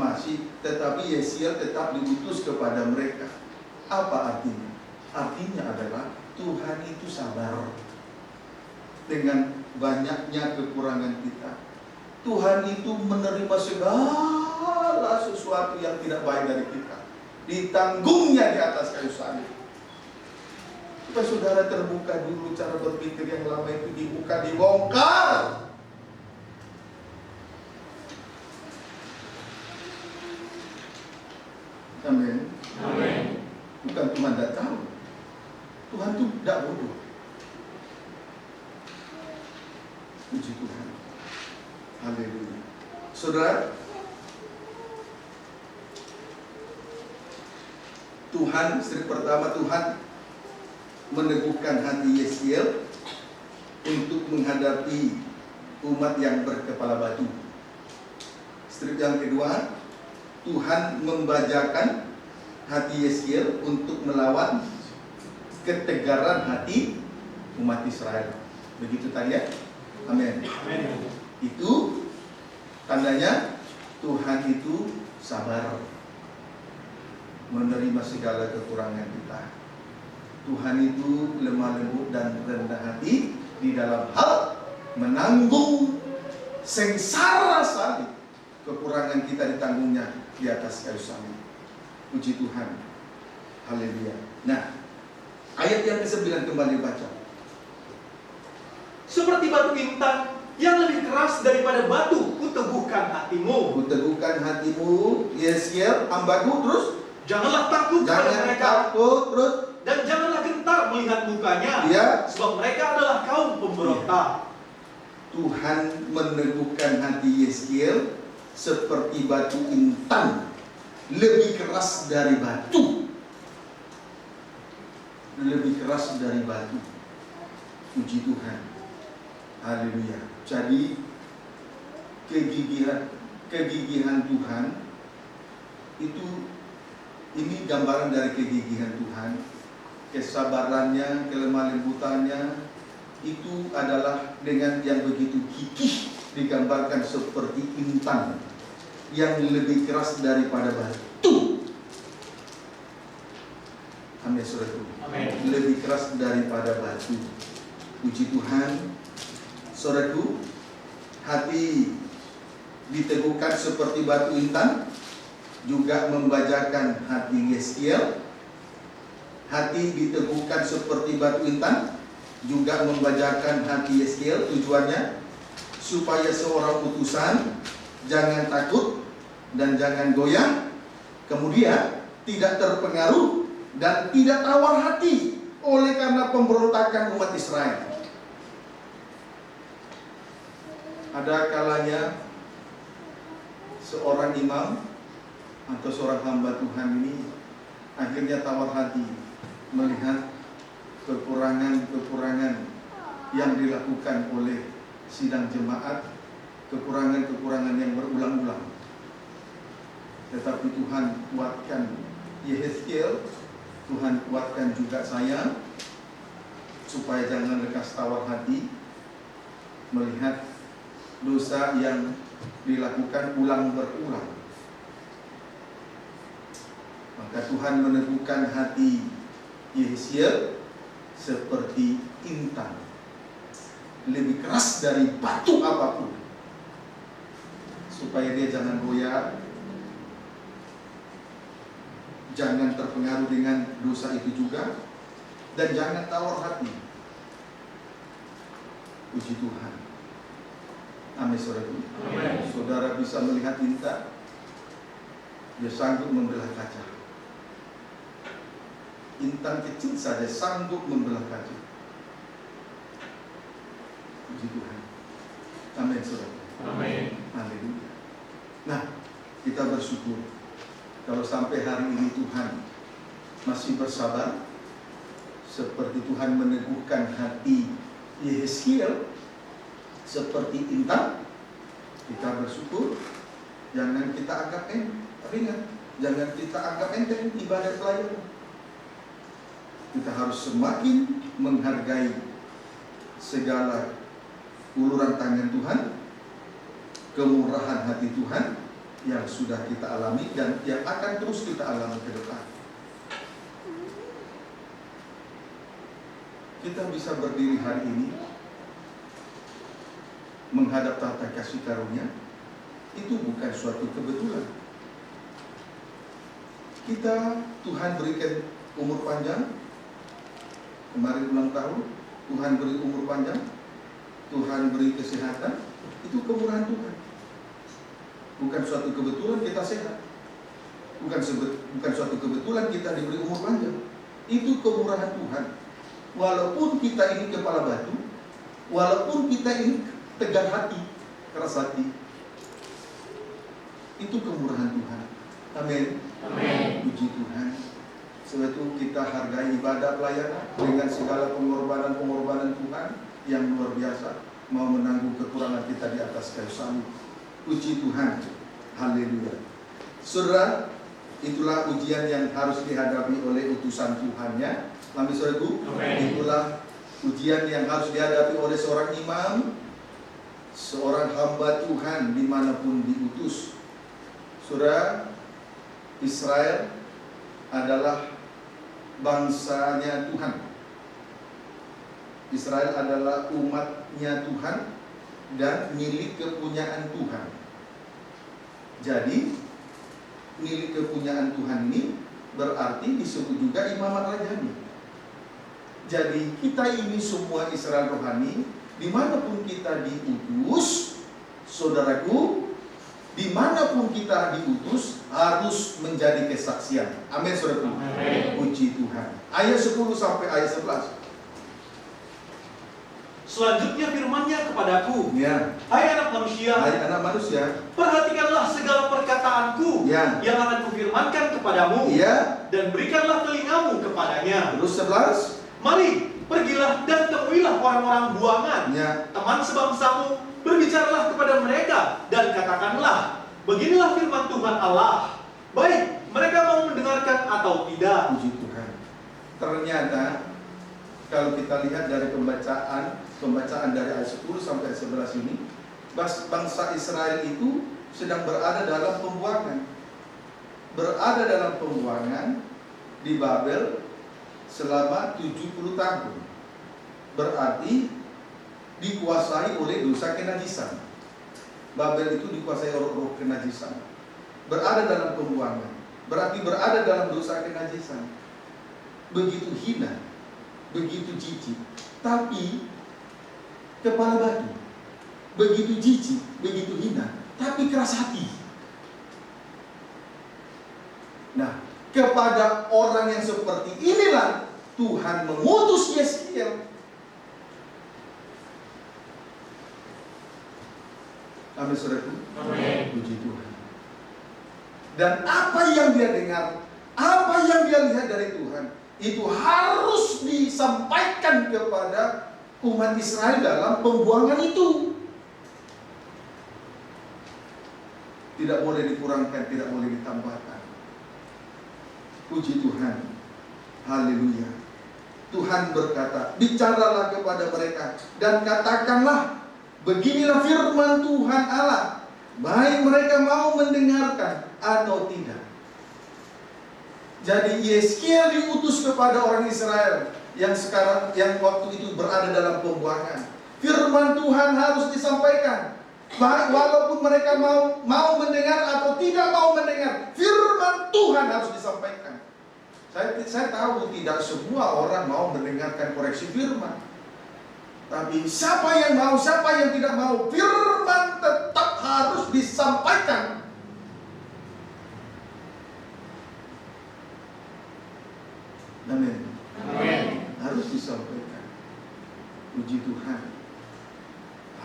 tetapi Yehezkiel tetap diutus kepada mereka. Apa artinya? Artinya adalah Tuhan itu sabar dengan banyaknya kekurangan kita. Tuhan itu menerima segala sesuatu yang tidak baik dari kita, ditanggungnya di atas kayu salib. Supaya saudara terbuka dulu cara berpikir yang lama itu dibuka, dibongkar. Amin. Bukan Tuhan tidak tahu, Tuhan itu tidak bodoh. Puji Tuhan. Haleluya. Saudara, Tuhan, step pertama, Tuhan meneguhkan hati Yehezkiel untuk menghadapi umat yang berkepala batu. Strip yang kedua, Tuhan membajakan hati Yehezkiel untuk melawan ketegaran hati umat Israel. Begitu tadi ya? Amin. Itu tandanya Tuhan itu sabar menerima segala kekurangan kita. Tuhan itu lemah lembut dan rendah hati di dalam hal menanggung sengsara salib. Kekurangan kita ditanggungnya di atas kayu salib. Puji Tuhan. Haleluya. Nah, ayat yang ke-9 kembali baca. Seperti batu intan yang lebih keras daripada batu, kuteguhkan hatimu. Kuteguhkan hatimu, Yehezkiel, hambaku. Terus Janganlah takut kepada jangan mereka, takut. Terus dan janganlah gentar melihat mukanya, ya, sebab mereka adalah kaum pemberontak. Tuhan meneguhkan hati Yehezkiel seperti batu intan, lebih keras dari batu. Lebih keras dari batu. Puji Tuhan. Haleluya. Jadi kegigihan Tuhan itu Ini gambaran dari kegigihan Tuhan, kesabarannya, kelemah lembutannya. Itu adalah dengan yang begitu gigih digambarkan seperti intan yang lebih keras daripada batu. Amin, saudaraku. Amin. Lebih keras daripada batu. Puji Tuhan, saudaraku. Hati diteguhkan seperti batu intan juga membajakan hati Yeskiel. Hati diteguhkan seperti batu intan juga membajakan hati Yeskiel. Tujuannya supaya seorang utusan jangan takut dan jangan goyang, kemudian tidak terpengaruh dan tidak tawar hati oleh karena pemberontakan umat Israel. Ada kalanya seorang imam atau seorang hamba Tuhan ini akhirnya tawar hati melihat kekurangan-kekurangan yang dilakukan oleh sidang jemaat, kekurangan-kekurangan yang berulang-ulang. Tetapi Tuhan kuatkan Yehezkiel, Tuhan kuatkan juga saya, supaya jangan lekas tawar hati melihat dosa yang dilakukan ulang berulang. Maka Tuhan meneguhkan hati Yehezkiel seperti intan, lebih keras dari batu apapun, supaya dia jangan goyah, jangan terpengaruh dengan dosa itu juga, dan jangan tawar hati. Puji Tuhan. Amin, saudaraku. Amin. Saudara bisa melihat intan, dia sanggup membelah kaca. Intan kecil saja sanggup membelah kaca. Puji Tuhan. Amin, saudara. Amin. Haleluya. Nah, kita bersyukur kalau sampai hari ini Tuhan masih bersabar, seperti Tuhan meneguhkan hati Yehezkiel seperti intan. Kita bersyukur. Jangan kita anggap ringan, jangan kita anggap enteng ibadah pelayanan. Kita harus semakin menghargai segala uluran tangan Tuhan, kemurahan hati Tuhan yang sudah kita alami dan yang akan terus kita alami ke depan. Kita bisa berdiri hari ini menghadap tahta kasih karunia, itu bukan suatu kebetulan. Tuhan berikan umur panjang. Kemarin ulang tahun, Tuhan beri umur panjang, Tuhan beri kesehatan. Itu kemurahan Tuhan. Bukan suatu kebetulan kita sehat, bukan suatu kebetulan kita diberi umur panjang. Itu kemurahan Tuhan. Walaupun kita ini kepala batu, walaupun kita ini tegar hati, keras hati, itu kemurahan Tuhan. Amin. Amin. Puji Tuhan. Sebab itu kita hargai ibadah pelayanan dengan segala pengorbanan Tuhan yang luar biasa, mau menanggung kekurangan kita di atas kayu salib. Puji Tuhan. Haleluya. Saudara, itulah ujian yang harus dihadapi oleh utusan Tuhannya. Amin, saudaraku. Itulah ujian yang harus dihadapi oleh seorang imam, seorang hamba Tuhan dimanapun diutus. Saudara, Israel adalah bangsanya Tuhan. Israel adalah umatnya Tuhan dan milik kepunyaan Tuhan. Jadi milik kepunyaan Tuhan ini berarti disebut juga imamat rajani. Jadi kita ini semua Israel rohani, dimanapun kita diutus, saudaraku, dimanapun kita diutus harus menjadi kesaksian. Amin, saudaraku. Puji Tuhan. Ayat 10 sampai ayat 11. Selanjutnya firman-Nya kepadaku, Ya. Hai anak manusia, perhatikanlah segala perkataanku yang akan kufirmankan kepadamu, dan berikanlah telingamu kepadanya. Terus 11. Mari, pergilah dan temuilah orang-orang buangan, teman sebangsamu, berbicaralah kepada mereka dan katakanlah, beginilah firman Tuhan Allah. Baik, mereka mau mendengarkan atau tidak. Puji Tuhan. Ternyata kalau kita lihat dari pembacaan dari ayat 10 sampai 11 ini, bangsa Israel itu sedang berada dalam pembuangan. Berada dalam pembuangan di Babel selama 70 tahun. Berarti dikuasai oleh dosa kenajisan. Babel itu dikuasai oleh roh kenajisan. Berada dalam pembuangan, berarti berada dalam dosa kenajisan. Begitu hina, begitu jijik, tapi kepala batu. Begitu jijik, begitu hina, tapi keras hati. Nah, kepada orang yang seperti inilah Tuhan mengutus Yeskiel. Amin, saudaraku. Amin. Puji Tuhan. Dan apa yang dia dengar, apa yang dia lihat dari Tuhan, itu harus disampaikan kepada umat Israel dalam pembuangan itu. Tidak boleh dikurangkan, tidak boleh ditambahkan. Puji Tuhan. Haleluya. Tuhan berkata, bicaralah kepada mereka dan katakanlah, beginilah firman Tuhan Allah, baik mereka mau mendengarkan atau tidak. Jadi Yeskiel diutus kepada orang Israel yang waktu itu berada dalam pembuangan. Firman Tuhan harus disampaikan. Baik walaupun mereka mau mendengar atau tidak mau mendengar, firman Tuhan harus disampaikan. Saya tahu tidak semua orang mau mendengarkan koreksi firman. Tapi siapa yang mau, siapa yang tidak mau, firman tetap harus disampaikan. Amin. Amin. Harus disampaikan. Puji Tuhan.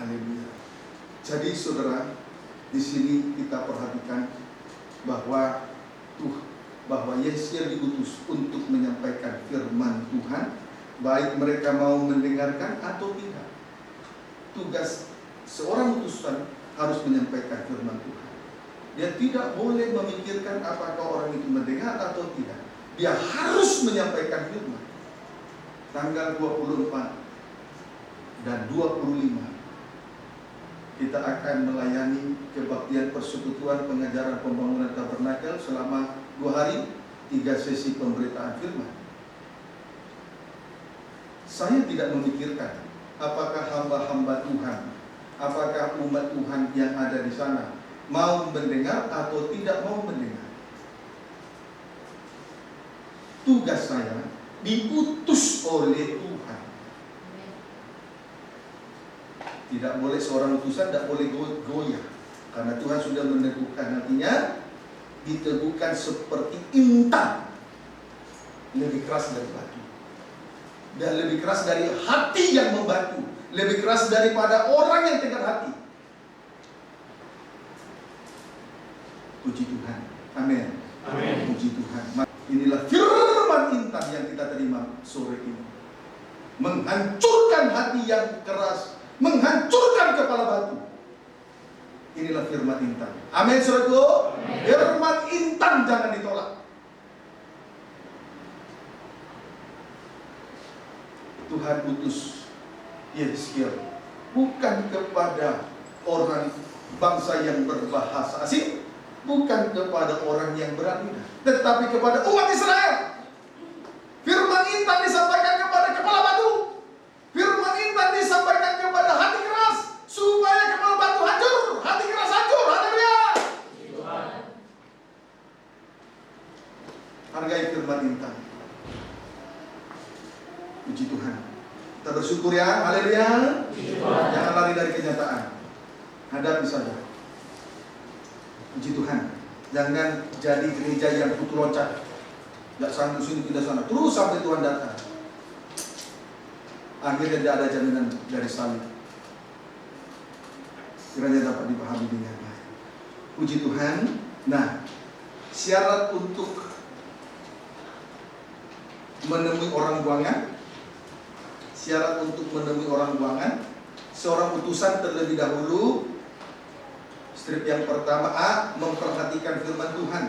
Haleluya. Jadi saudara, di sini kita perhatikan bahwa Yeskiel diutus untuk menyampaikan firman Tuhan, baik mereka mau mendengarkan atau tidak. Tugas seorang utusan harus menyampaikan firman Tuhan. Dia tidak boleh memikirkan apakah orang itu mendengar atau tidak. Dia harus menyampaikan firman. Tanggal 24 dan 25 kita akan melayani kebaktian persekutuan pengajaran pembangunan tabernakel selama 2 hari, 3 sesi pemberitaan firman. Saya tidak memikirkan apakah hamba-hamba Tuhan, apakah umat Tuhan yang ada di sana mau mendengar atau tidak mau mendengar. Tugas saya diutus oleh Tuhan. Tidak boleh seorang utusan tidak boleh goyah, karena Tuhan sudah meneguhkan hatinya, diteguhkan seperti intan, lebih keras dari batu, dan lebih keras dari hati yang membatu, lebih keras daripada orang yang tegar hati. Puji Tuhan. Amin. Amin. Puji Tuhan. Inilah firman intan yang kita terima sore ini, menghancurkan hati yang keras, menghancurkan kepala batu. Inilah firman intan. Amin, saudaraku. Firman intan jangan ditolak. Tuhan utus Yeskiel bukan kepada orang bangsa yang berbahasa asing, bukan kepada orang yang berakidah, tetapi kepada umat Israel. Firman intan disampaikan kepada kepala batu. Firman intan disampaikan kepada hati keras, supaya kepala batu hancur, hati keras hancur. Haleluya. Hargai firman intan. Puji Tuhan. Kita bersyukur ya. Haleluya. Jangan lari dari kenyataan. Hadapi saja. Puji Tuhan. Jangan jadi gereja yang putus loncat. Tidak sanggup sini, tidak sana. Terus sampai Tuhan datang. Akhirnya tidak ada jaminan dari salib. Kiranya dapat dipahami dengan baik. Puji Tuhan. Nah, syarat untuk menemui orang buangan, syarat untuk menemui orang buangan, seorang utusan terlebih dahulu, strip yang pertama A, memperhatikan firman Tuhan.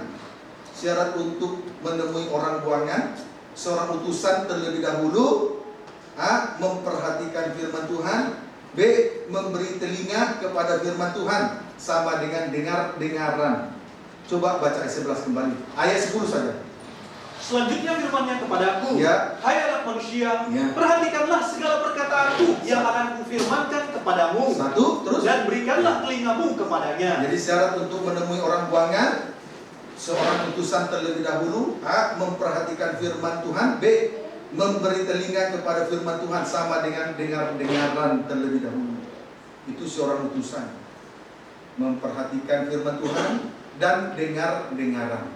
syarat untuk menemui orang buangan, seorang utusan terlebih dahulu. A. Memperhatikan firman Tuhan. B. Memberi telinga kepada firman Tuhan, sama dengan dengar-dengaran. Coba baca ayat 11 kembali, ayat 10 saja. Selanjutnya firman-Nya kepadaku, ya. Hai anak manusia, ya. Perhatikanlah segala perkataanku yang akan kufirmankan kepadamu. Satu, terus. Dan berikanlah telingamu kepadanya. Jadi syarat untuk menemui orang buangan, seorang utusan terlebih dahulu. A. Memperhatikan firman Tuhan. B. Memberi telinga kepada firman Tuhan, sama dengan dengar-dengaran terlebih dahulu. Itu seorang utusan, memperhatikan firman Tuhan dan dengar-dengaran.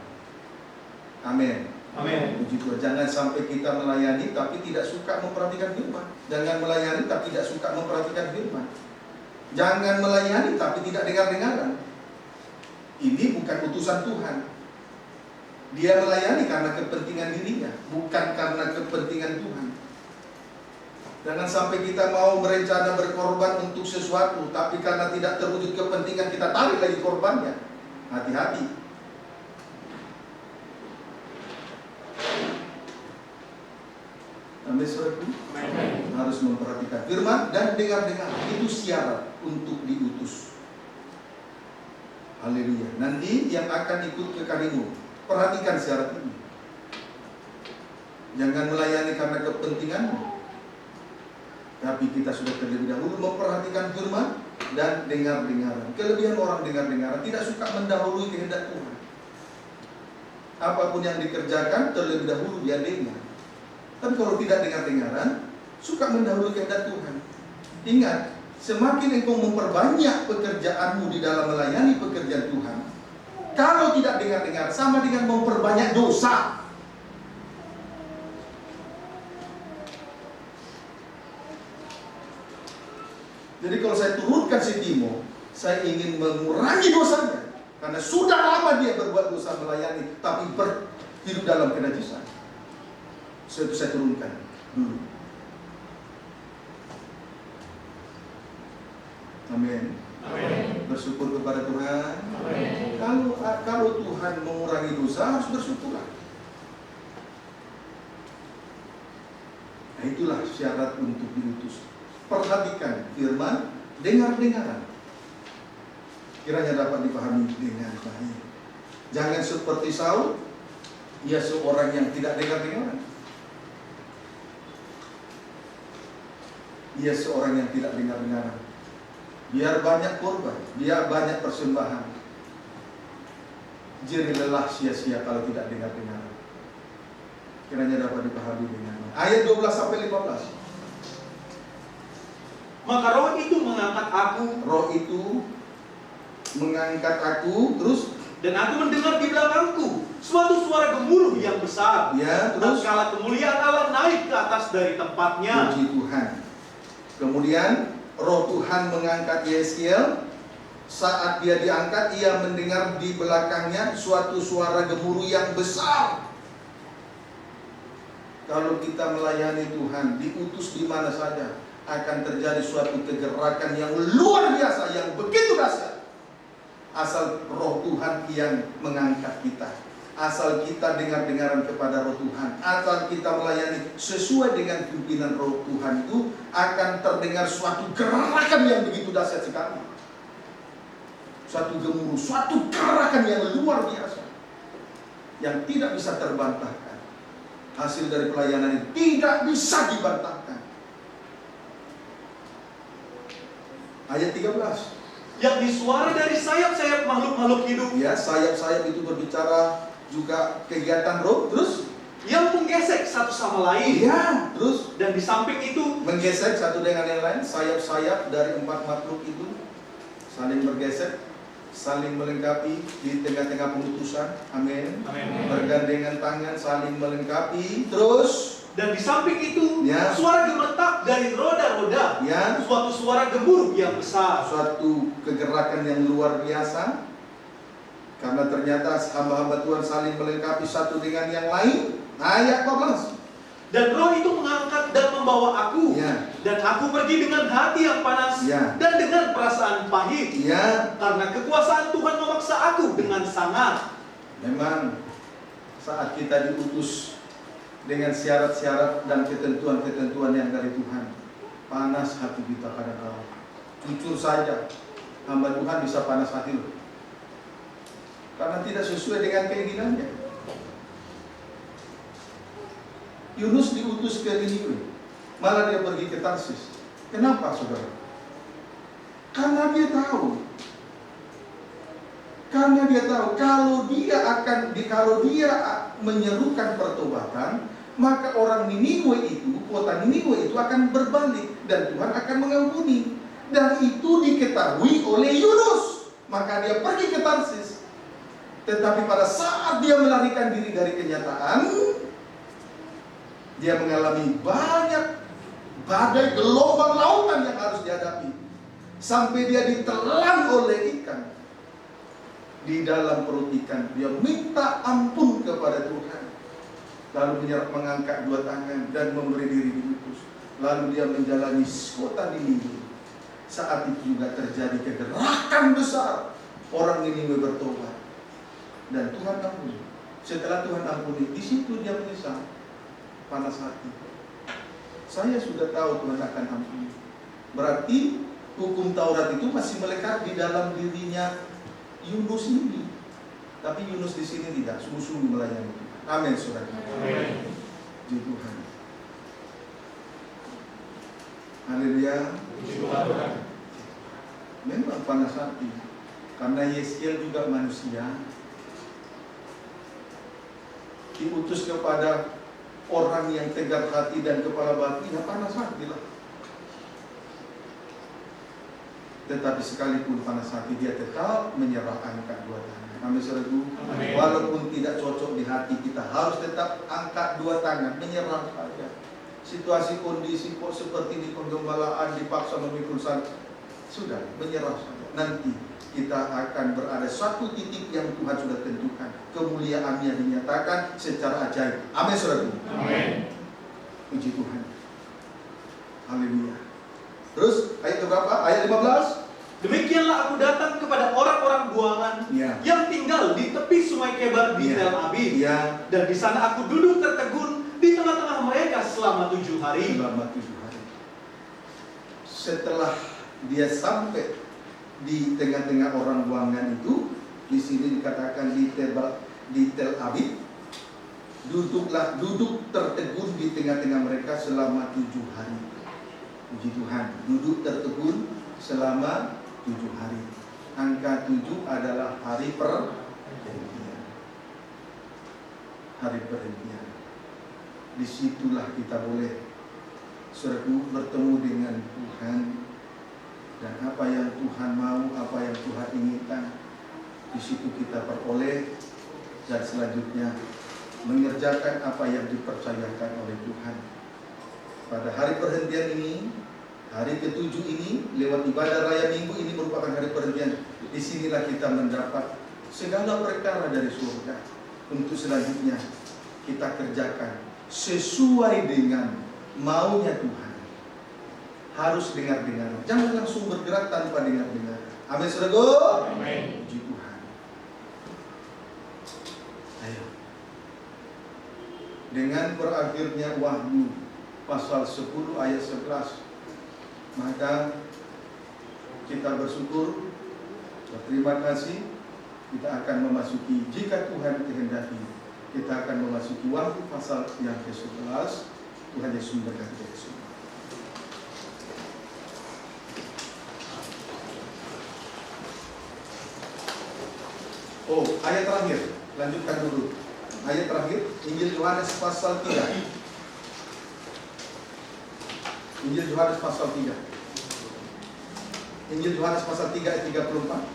Amin. Amin. Puji Tuhan. Jangan sampai kita melayani tapi tidak suka memperhatikan firman. Jangan melayani tapi tidak suka memperhatikan firman. Jangan melayani tapi tidak dengar-dengaran. Ini bukan utusan Tuhan. Dia melayani karena kepentingan dirinya, bukan karena kepentingan Tuhan. Jangan sampai kita mau berencana berkorban untuk sesuatu, tapi karena tidak terwujud kepentingan kita tarik lagi korbannya. Hati-hati. Amin, saudaraku. Harus memperhatikan firman dan dengar-dengar. Itu syarat untuk diutus. Haleluya. Nanti yang akan ikut ke Karimun, perhatikan syarat ini. Jangan melayani karena kepentinganmu, tapi kita sudah terlebih dahulu memperhatikan firman dan dengar-dengaran. Kelebihan orang dengar-dengaran, tidak suka mendahului kehendak Tuhan. Apapun yang dikerjakan terlebih dahulu dia dengar. Tapi kalau tidak dengar-dengaran, suka mendahului kehendak Tuhan. Ingat, semakin engkau memperbanyak pekerjaanmu di dalam melayani pekerjaan Tuhan, kalau tidak dengar-dengar, sama dengan memperbanyak dosa. Jadi kalau saya turunkan si Timo, saya ingin mengurangi dosanya, karena sudah lama dia berbuat dosa melayani, tapi hidup dalam kenajisan. Itu saya turunkan dulu. Amin. Amin. Bersyukur kepada Tuhan. Amin. Kalau Tuhan mengurangi dosa, harus bersyukurlah. Nah, itulah syarat untuk diutus. Perhatikan firman, dengar-dengaran. Kiranya dapat dipahami dengan baik. Jangan seperti Saul, ia seorang yang tidak dengar-dengaran. Ia seorang yang tidak dengar-dengaran. Biar banyak korban, biar banyak persembahan, jadi lelah sia-sia kalau tidak dengar-dengaran. Kiranya dapat dipahami dengan baik. Ayat 12 sampai 15. Maka roh itu mengangkat aku. Roh itu mengangkat aku, terus. Dan aku mendengar di belakangku suatu suara gemuruh yang besar. Ya, terus. Tatkala kemuliaan Allah naik ke atas dari tempatnya. Puji Tuhan. Kemudian roh Tuhan mengangkat Yeskiel. Saat dia diangkat, ia mendengar di belakangnya suatu suara gemuruh yang besar. Kalau kita melayani Tuhan, diutus di mana saja, akan terjadi suatu kegerakan yang luar biasa, yang begitu dahsyat. Asal roh Tuhan yang mengangkat kita, asal kita dengar-dengaran kepada roh Tuhan, asal kita melayani sesuai dengan pimpinan roh Tuhan, itu akan terdengar suatu gerakan yang begitu dahsyat sekali. Suatu gemuruh, suatu gerakan yang luar biasa, yang tidak bisa terbantahkan. Hasil dari pelayanan ini tidak bisa dibantahkan. Ayat 13. Yakni suara dari sayap-sayap makhluk-makhluk hidup. Ya, sayap-sayap itu berbicara juga kegiatan roh. Terus yang menggesek satu sama lain. Ya, terus. Dan di samping itu menggesek satu dengan yang lain. Sayap-sayap dari 4 makhluk itu saling bergesek, saling melengkapi di tengah-tengah pengutusan. Amin. Amin. Bergandengan tangan, saling melengkapi. Terus. Dan di samping itu, ya, suara gemetak dari roda-roda. Ya, suatu suara gemuruh yang besar. Suatu kegerakan yang luar biasa. Karena ternyata hamba-hamba Tuhan saling melengkapi satu dengan yang lain. Ayat 14. Dan roh itu mengangkat dan membawa aku. Ya. Dan aku pergi dengan hati yang panas. Ya. Dan dengan perasaan pahit. Ya. Karena kekuasaan Tuhan memaksa aku dengan sangat. Memang saat kita diutus dengan syarat-syarat dan ketentuan-ketentuan yang dari Tuhan, panas hati kita kadang-kadang. Jujur saja, hamba Tuhan bisa panas hati loh, karena tidak sesuai dengan keinginannya. Yunus diutus ke Niniwe, malah dia pergi ke Tarsis. Kenapa, saudara? Karena dia tahu kalau dia menyerukan pertobatan, maka orang Niniwe itu, kota Niniwe itu akan berbalik dan Tuhan akan mengampuni. Dan itu diketahui oleh Yunus, maka dia pergi ke Tarsis. Tetapi pada saat dia melarikan diri dari kenyataan, dia mengalami banyak badai gelombang lautan yang harus dihadapi, sampai dia ditelan oleh ikan. Di dalam perut ikan dia minta ampun kepada Tuhan, lalu mengangkat dua tangan dan memberi diri diutus. Lalu dia menjalani kota Niniwe. Saat itu juga terjadi kegerakan besar, orang Niniwe bertobat dan Tuhan ampuni. Setelah Tuhan ampuni, di situ dia menyesal, panas hati. Saya sudah tahu Tuhan akan ampuni. Berarti hukum Taurat itu masih melekat di dalam dirinya Yunus ini. Tapi Yunus di sini tidak, sungguh-sungguh melayani Tuhan. Amin, saudara. Amin. Puji Tuhan. Haleluya. Memang panas hati, karena Yeskiel juga manusia, diutus kepada orang yang tegar hati dan kepala batu, ya panas hati lah. Tetapi sekalipun panas hati, dia tetap menyerahkan angkat dua tangan. Amin, saudaraku. Walaupun tidak cocok di hati, kita harus tetap angkat dua tangan, menyerah saja. Situasi kondisi kok seperti di penggembalaan, dipaksa memikul salib, sudah menyerah saja. Nanti kita akan berada suatu titik yang Tuhan sudah tentukan. Kemuliaannya dinyatakan secara ajaib. Amin, saudaraku. Amin. Puji Tuhan. Haleluya. Terus ayat berapa? Ayat 15. Demikianlah aku datang kepada orang-orang buangan yang tinggal di tepi sungai Kebar di Tel Abib. Dan di sana aku duduk tertegun di tengah-tengah mereka selama 7 hari. Setelah dia sampai di tengah-tengah orang buangan itu, di sini dikatakan di Tel Abib, duduk tertegun di tengah-tengah mereka selama 7 hari. Puji Tuhan, duduk tertegun selama 7 hari. Angka 7 adalah hari perhentian. Hari perhentian. Disitulah kita boleh bertemu dengan Tuhan, dan apa yang Tuhan mau, apa yang Tuhan inginkan, di situ kita peroleh, dan selanjutnya mengerjakan apa yang dipercayakan oleh Tuhan. Pada hari perhentian ini, hari ke-7 ini, lewat ibadah raya minggu ini merupakan hari perhentian. Disinilah kita mendapat segala perkara dari surga. Untuk selanjutnya kita kerjakan sesuai dengan maunya Tuhan. Harus dengar-dengar, jangan langsung bergerak tanpa dengar-dengar. Amin, saudara. Amin. Puji Tuhan. Ayo. Dengan berakhirnya Wahyu pasal 10 ayat 11, maka kita bersyukur, berterima kasih. Kita akan memasuki, jika Tuhan kehendaki, kita akan memasuki Wahyu pasal yang ke-11. Tuhan Yesus memberkati kita semua. Oh, ayat terakhir, lanjutkan dulu. Ayat terakhir, Injil Yohanes pasal 3. Injil Yohanes pasal 3. Injil Yohanes pasal 3 ayat 34.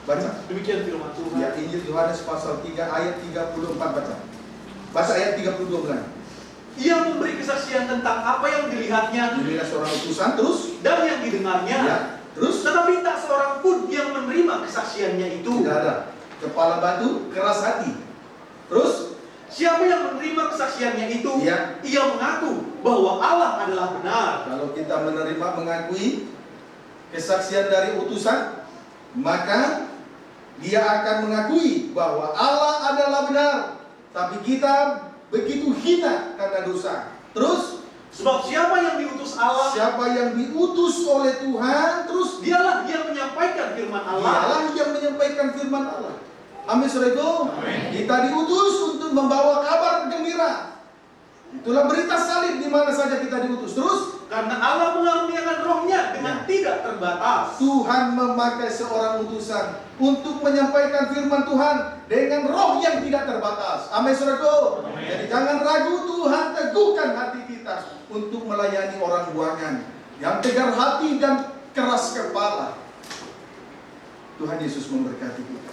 Baca. Demikian firman Tuhan. Ya, Injil Yohanes pasal 3 ayat 34, baca. Baca ayat 32 bulan. Ia memberi kesaksian tentang apa yang dilihatnya. Dilihat seorang utusan, terus dan yang didengarnya. Ya, terus. Tetapi tak seorang pun yang menerima kesaksiannya itu. Tidak ada. Kepala batu, keras hati. Terus, siapa yang menerima kesaksiannya itu, ya, ia mengaku bahwa Allah adalah benar. Kalau kita menerima, mengakui kesaksian dari utusan, maka dia akan mengakui bahwa Allah adalah benar. Tapi kita begitu hina karena dosa. Terus, sebab siapa yang diutus Allah, siapa yang diutus oleh Tuhan, terus dialah yang menyampaikan firman Allah. dialah yang menyampaikan firman Allah. Amin, saudaraku. Kita diutus untuk membawa kabar gembira. Itulah berita salib di mana saja kita diutus. Terus, karena Allah mengaruniakan rohnya dengan tidak terbatas. Tuhan memakai seorang utusan untuk menyampaikan firman Tuhan dengan roh yang tidak terbatas. Amin, saudaraku. Jadi jangan ragu, Tuhan teguhkan hati kita untuk melayani orang buangan yang tegar hati dan keras kepala. Tuhan Yesus memberkati kita.